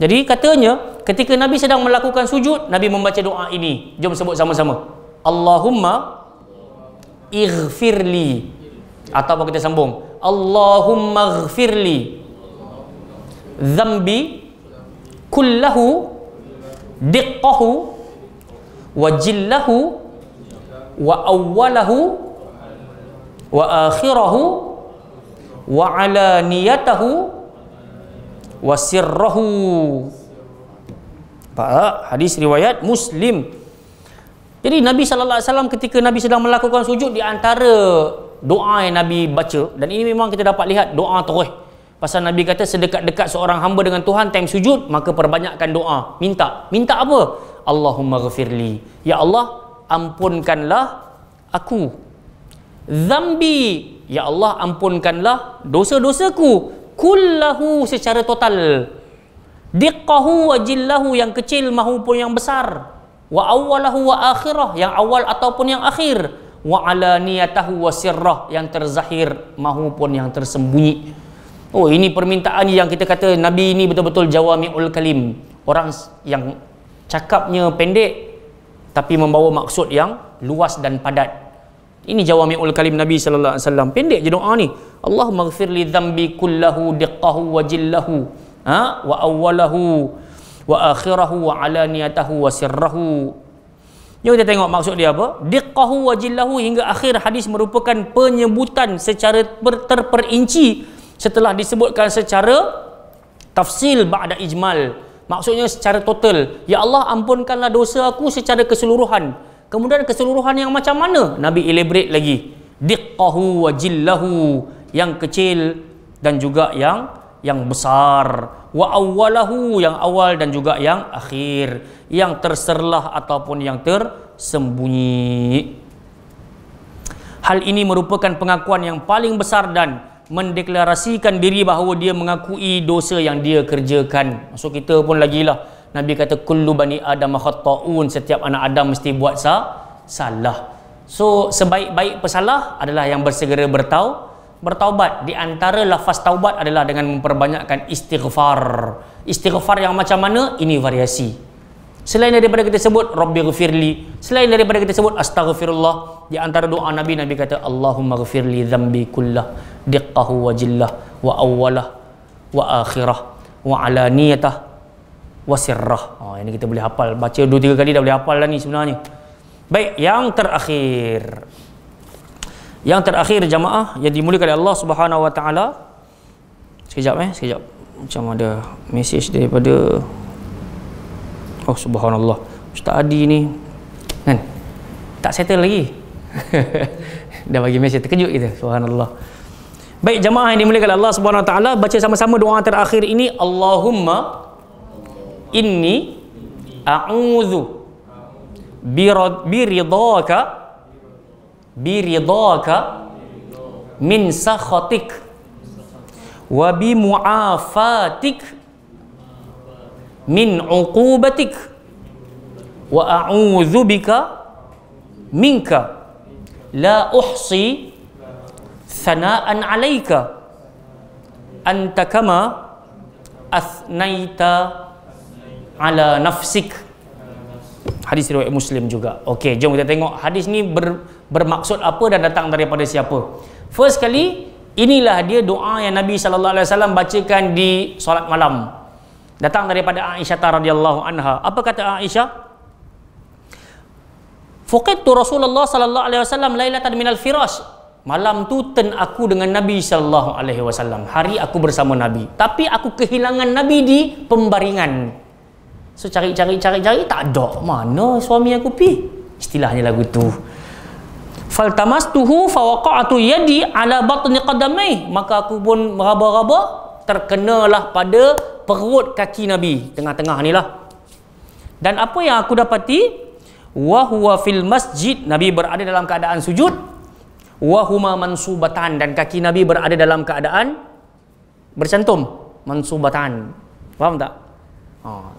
Jadi katanya ketika Nabi sedang melakukan sujud, Nabi membaca doa ini. Jom sebut sama-sama. Allahumma ighfirli, atau apa kita sambung, Allahumma ighfirli dhanbi kullahu diqqahu wa jillahu wa awwalahu wa akhirahu wa alaniyatahu wa sirrahu. Hadis riwayat Muslim. Jadi Nabi sallallahu alaihi wasallam ketika Nabi sedang melakukan sujud, di antara doa yang Nabi baca, dan ini memang kita dapat lihat doa terus. Pasal Nabi kata sedekat-dekat seorang hamba dengan Tuhan time sujud, maka perbanyakkan doa. Minta apa? Allahumma ghafirli. Ya Allah, ampunkanlah aku. Zambi, ya Allah ampunkanlah dosa-dosaku, kullahu secara total, diqqahu wa jillahu yang kecil maupun yang besar, wa awwalahu wa akhirah yang awal ataupun yang akhir, wa alaniyatahu wa sirrah yang terzahir maupun yang tersembunyi. Oh, ini permintaan yang kita kata Nabi ini betul-betul jawami'ul kalim, orang yang cakapnya pendek tapi membawa maksud yang luas dan padat. Ini jawami'ul kalim Nabi sallallahu alaihi wasallam. Pendek je doa ni. Allahumma ighfir li dhanbi kullahu diqqahu wa jillahu, wa awwalahu wa akhirahu wa alaniyatahu wa sirrahu. Jom kita tengok maksud dia apa. Diqqahu wa jillahu hingga akhir hadis merupakan penyebutan secara terperinci setelah disebutkan secara tafsil ba'da ijmal. Maksudnya secara total. Ya Allah ampunkanlah dosa aku secara keseluruhan. Kemudian keseluruhan yang macam mana? Nabi elaborate lagi. Diqqahu wa jillahu, yang kecil dan juga yang besar. Wa awwalahu, yang awal dan juga yang akhir. Yang terserlah ataupun yang tersembunyi. Hal ini merupakan pengakuan yang paling besar dan mendeklarasikan diri bahawa dia mengakui dosa yang dia kerjakan. Maksud kita pun lagilah. Nabi kata kullu bani adam khata'un, setiap anak Adam mesti buat salah. So sebaik-baik pesalah adalah yang bersegera bertaubat. Di antara lafaz taubat adalah dengan memperbanyakkan istighfar. Istighfar yang macam mana? Ini variasi. Selain daripada kita sebut Rabbighfirli, selain daripada kita sebut astaghfirullah, di antara doa Nabi kata Allahumma ghfirli dhanbi kullah diqqahu wa jillah wa awwalah wa akhirah wa alaniyatah wasirrah. Ini kita boleh hafal. Baca 2-3 kali dah boleh hafal dah ni sebenarnya. Baik, yang terakhir. Yang terakhir jamaah yang dimuliakan oleh Allah Subhanahu wa taala. Sekejap. Macam ada mesej daripada subhanallah. Ustaz Adi ni kan tak settle lagi. Dah bagi mesej terkejut kita. Subhanallah. Baik jamaah yang dimuliakan oleh Allah Subhanahu wa taala, baca sama-sama doa terakhir ini. Allahumma inni a'udzu biridhaka min sakhatik wa bi mu'afatik min 'uqubatik wa a'udzu bika minka la uhsi thana'an 'alaika anta kama athnaita ala nafsik. Hadis riwayat Muslim juga. Okey, jom kita tengok hadis ni bermaksud apa dan datang daripada siapa. First kali, inilah dia doa yang Nabi sallallahu alaihi wasallam bacakan di solat malam. Datang daripada Aisyah radhiyallahu anha. Apa kata Aisyah? Fuqidtu Rasulullah sallallahu alaihi wasallam lailatan minal firash. Malam tu aku dengan Nabi sallallahu alaihi wasallam. Hari aku bersama Nabi. Tapi aku kehilangan Nabi di pembaringan. So cari tak ada. Mana suami aku pi? Istilahnya lagu tu. Faltamastuhu fawaqa'tu yadi ala batni qadamai. Maka aku pun meraba-raba, terkenalah pada perut kaki Nabi, tengah-tengah ni lah. Dan apa yang aku dapati? Wa huwa fil masjid, Nabi berada dalam keadaan sujud. Wa huma mansubatan, dan kaki Nabi berada dalam keadaan bercantum, mansubatan. Faham tak?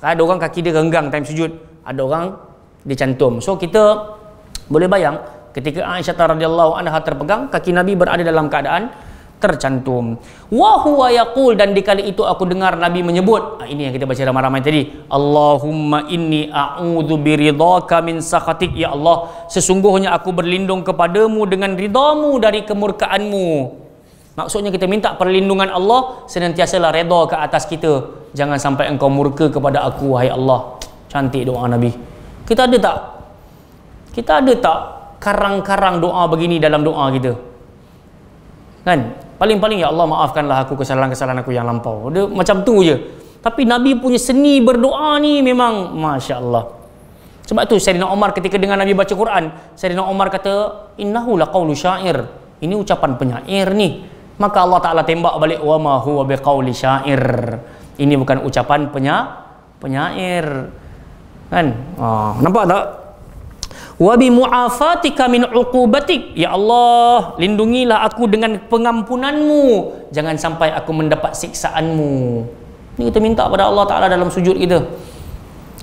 Ada orang kaki dia renggang time sujud, ada orang dia cantum. So kita boleh bayang ketika Aisyah radhiyallahu anha terpegang, kaki Nabi berada dalam keadaan tercantum. Wa huwa yaqul, dan di kali itu aku dengar Nabi menyebut, ini yang kita baca ramai-ramai tadi, Allahumma inni a'udzu biridhaka min sakhatik. Ya Allah, sesungguhnya aku berlindung kepadamu dengan ridamu dari kemurkaanmu. Maksudnya kita minta perlindungan Allah, senantiasalah redha ke atas kita. Jangan sampai engkau murka kepada aku, wahai Allah. Cantik doa Nabi. Kita ada tak karang-karang doa begini dalam doa kita? Kan? Paling-paling, ya Allah maafkanlah aku kesalahan-kesalahan aku yang lampau. Dia macam tu je. Tapi Nabi punya seni berdoa ni memang Masya Allah. Sebab tu Sayyidina Umar ketika dengar Nabi baca Quran, Sayyidina Umar kata, innahu laqawlu syair. Ini ucapan penyair ni. Maka Allah Ta'ala tembak balik, wa ma huwa biqauli syair. Ini bukan ucapan penyair. Kan? Nampak tak? wa bi mu'afatika min 'uqubatik, ya Allah lindungilah aku dengan pengampunanmu, jangan sampai aku mendapat siksaanmu. Ini kita minta pada Allah Ta'ala dalam sujud kita.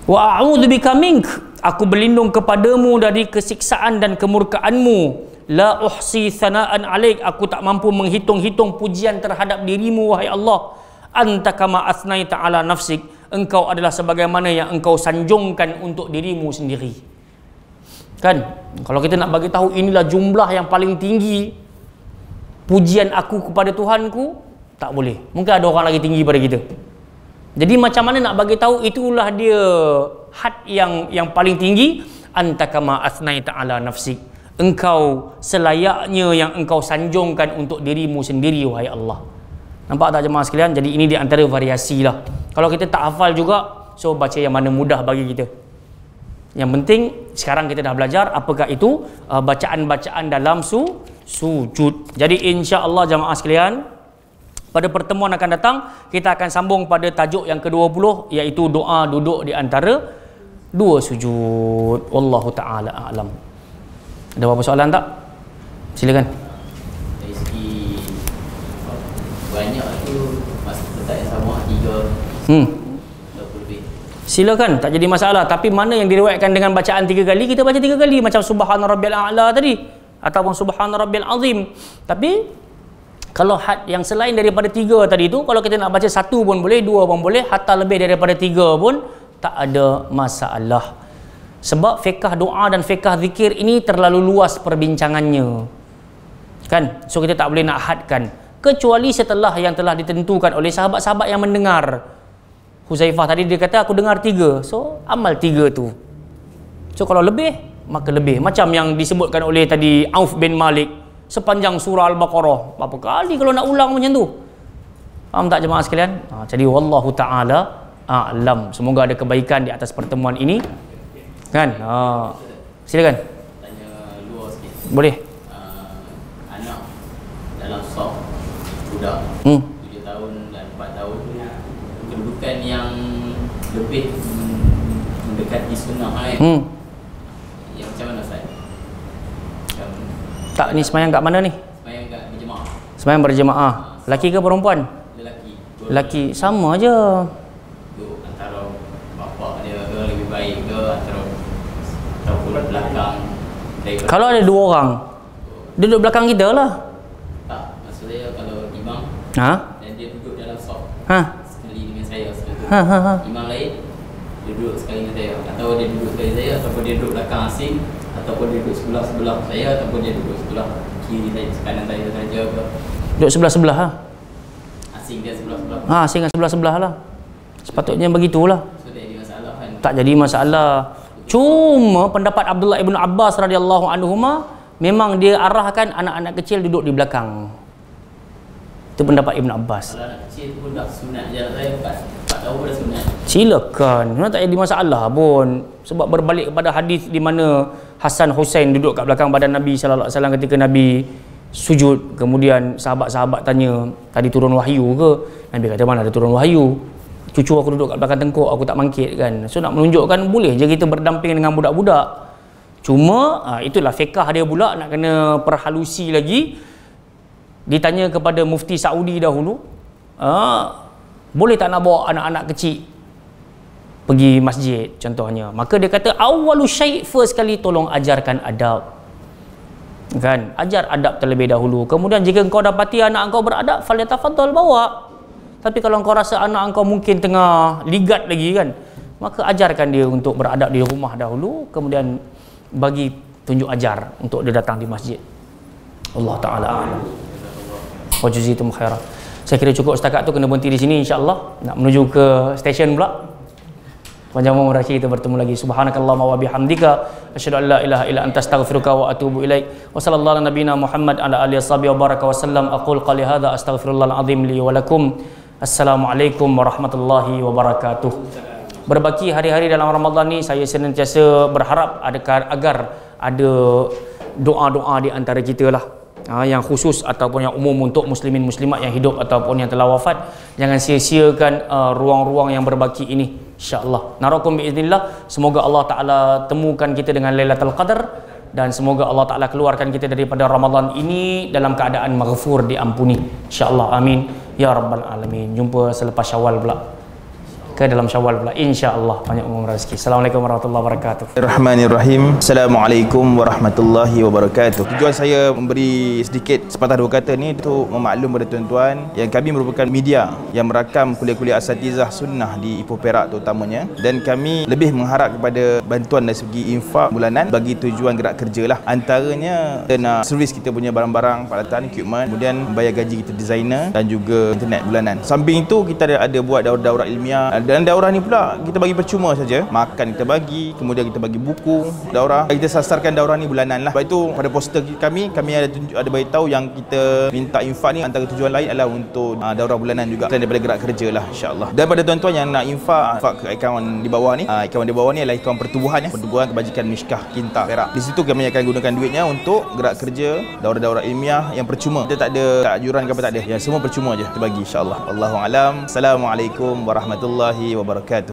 Wa a'udzubika mink, aku berlindung kepadamu dari kesiksaan dan kemurkaanmu. La uhsi thana'an alaik, aku tak mampu menghitung-hitung pujian terhadap dirimu wahai Allah. Anta kama asnaita ala nafsik, engkau adalah sebagaimana yang engkau sanjungkan untuk dirimu sendiri. Kan, kalau kita nak bagi tahu inilah jumlah yang paling tinggi pujian aku kepada Tuhanku, tak boleh. Mungkin ada orang lagi tinggi pada kita. Jadi macam mana nak bagi tahu itulah dia had yang paling tinggi? Anta kama asnaita ala nafsik, engkau selayaknya yang engkau sanjungkan untuk dirimu sendiri wahai Allah. Nampak tak jemaah sekalian? Jadi ini di antara variasi lah. Kalau kita tak hafal juga, so baca yang mana mudah bagi kita. Yang penting sekarang kita dah belajar apakah itu bacaan-bacaan dalam sujud. Jadi insya-Allah jemaah sekalian, pada pertemuan akan datang kita akan sambung pada tajuk yang ke-20, iaitu doa duduk di antara dua sujud. Wallahu taala a'lam. Ada apa-apa soalan tak? Silakan. Dari segi banyak tu masa letak yang sama 3 silakan, tak jadi masalah. Tapi mana yang diriwayatkan dengan bacaan 3 kali, kita baca 3 kali, macam subhana rabbiyal a'la tadi ataupun subhana rabbiyal azim. Tapi kalau had yang selain daripada 3 tadi tu, kalau kita nak baca 1 pun boleh, 2 pun boleh, hatta lebih daripada 3 pun tak ada masalah. Sebab fiqh doa dan fiqh zikir ini terlalu luas perbincangannya, kan? So kita tak boleh nak hadkan, kecuali setelah yang telah ditentukan oleh sahabat-sahabat yang mendengar. Huzaifah tadi dia kata aku dengar 3, so amal 3 tu. So kalau lebih, maka lebih. Macam yang disebutkan oleh tadi Auf bin Malik, sepanjang surah Al-Baqarah. Berapa kali kalau nak ulang macam tu? Faham tak jemaah sekalian? Jadi wallahu ta'ala a'lam. Semoga ada kebaikan di atas pertemuan ini, kan? Silakan. Tanya luar sikit. Boleh. Anak dalam saf budak 7 tahun dan 4 tahun, kedudukan yang lebih mendekati sunnah kan? Yang macam mana Ustaz? Tak, ni semayang kat mana ni? Semayang kat berjemaah. Semayang berjemaah. Lelaki ke perempuan? Lelaki. Lelaki, sama aje. Duduk antara bapak dia ke lebih baik ke, ataupun belakang. Kalau ada 2 orang, duduk belakang kita lah. Tak, maksudnya kalau imam dan dia duduk dalam saf sekali dengan saya, imam lain dia duduk sekali dengan saya, atau dia duduk sekali saya, ataupun dia duduk belakang asing, ataupun dia duduk sebelah saya, ataupun dia duduk sebelah kiri saya, kanan saya saja ke. Duduk sebelah-sebelah lah. Asing dia sebelah-sebelah. Asing dengan sebelah-sebelah lah. Sepatutnya begitulah. So tak jadi masalah kan? Tak jadi masalah. Cuma pendapat Abdullah ibn Abbas radhiyallahu anhuma, memang dia arahkan anak-anak kecil duduk di belakang. Itu pendapat Ibn Abbas. Kalau anak kecil pun dah sunat je, saya 4 tahun pun dah sunat. Silakan, memang tak jadi masalah pun. Sebab berbalik kepada hadis di mana Hasan Husain duduk kat belakang badan Nabi sallallahu alaihi wasallam ketika Nabi sujud. Kemudian sahabat-sahabat tanya, tadi turun wahyu ke? Nabi kata, mana ada turun wahyu? Cucu aku duduk kat belakang tengkuk, aku tak bangkit kan. So nak menunjukkan boleh je kita berdamping dengan budak-budak. Cuma itulah fiqh dia pula nak kena perhalusi lagi. Ditanya kepada mufti Saudi dahulu, boleh tak nak bawa anak-anak kecil pergi masjid contohnya? Maka dia kata awwalu syai', first kali tolong ajarkan adab, kan? Ajar adab terlebih dahulu. Kemudian jika engkau dapati anak engkau beradab, falyatafaddal, bawa. Tapi kalau engkau rasa anak engkau mungkin tengah ligat lagi kan, maka ajarkan dia untuk beradab di rumah dahulu, kemudian bagi tunjuk ajar untuk dia datang di masjid. Allah Ta'ala a'lam. Wa jazakum khairan. Saya kira cukup setakat tu, kena berhenti di sini insya-Allah. Nak menuju ke stesen pula. Panjang umur kita bertemu lagi. Subhanakallahumma wa bihamdika asyhadu an la ilaha illa anta astaghfiruka wa atubu ilaik. Wa sallallahu ala nabiyyina Muhammad ala alihi washabihi wa baraka wasallam. Aqul qali hadza astaghfirullahal azim li wa lakum. Assalamualaikum warahmatullahi wabarakatuh. Berbaki hari-hari dalam Ramadan ni, saya senantiasa berharap agar ada doa-doa di antara kita lah. yang khusus ataupun yang umum untuk muslimin muslimat yang hidup ataupun yang telah wafat. Jangan sia-siakan ruang-ruang yang berbaki ini, insya-Allah. Narakum biiznillah, semoga Allah Taala temukan kita dengan Lailatul Qadar, dan semoga Allah Taala keluarkan kita daripada Ramadan ini dalam keadaan maghfur, diampuni, insya-Allah. Amin ya rabbal alamin. Jumpa selepas Syawal pula, ke dalam Syawal pula, insya-Allah. Banyak umum rezeki. Assalamualaikum warahmatullahi wabarakatuh. Bismillahirrahmanirrahim. Assalamualaikum warahmatullahi wabarakatuh. Tujuan saya memberi sedikit sepatah dua kata ni untuk memaklum kepada tuan-tuan yang kami merupakan media yang merakam kuliah-kuliah asatizah sunnah di Ipoh Perak terutamanya, dan kami lebih mengharap kepada bantuan dari segi infak bulanan bagi tujuan gerak kerja lah. Antaranya kita nak servis kita punya barang-barang, peralatan, equipment, kemudian bayar gaji kita designer dan juga internet bulanan. Samping itu kita ada buat daurah-daurah ilmiah. Dan daurah ni pula kita bagi percuma saja. Makan kita bagi, kemudian kita bagi buku daurah. Kita sasarkan daurah ni bulanan lah. Sebab itu pada poster kami ada beritahu yang kita minta infak ni antara tujuan lain adalah untuk daurah bulanan juga, selain daripada gerak kerja lah, insya-Allah. Dan pada tuan-tuan yang nak infak ke akaun di bawah ni, akaun di bawah ni adalah akaun pertubuhan, pertubuhan kebajikan Mishkah Kinta Perak. Di situ kami akan gunakan duitnya untuk gerak kerja, daurah-daurah ilmiah yang percuma. Kita tak ada yuran ke apa, tak ada. Ya, semua percuma je kita bagi, insya-Allah. Wallahu alam. Assalamualaikum warahmatullahi wabarakatuh.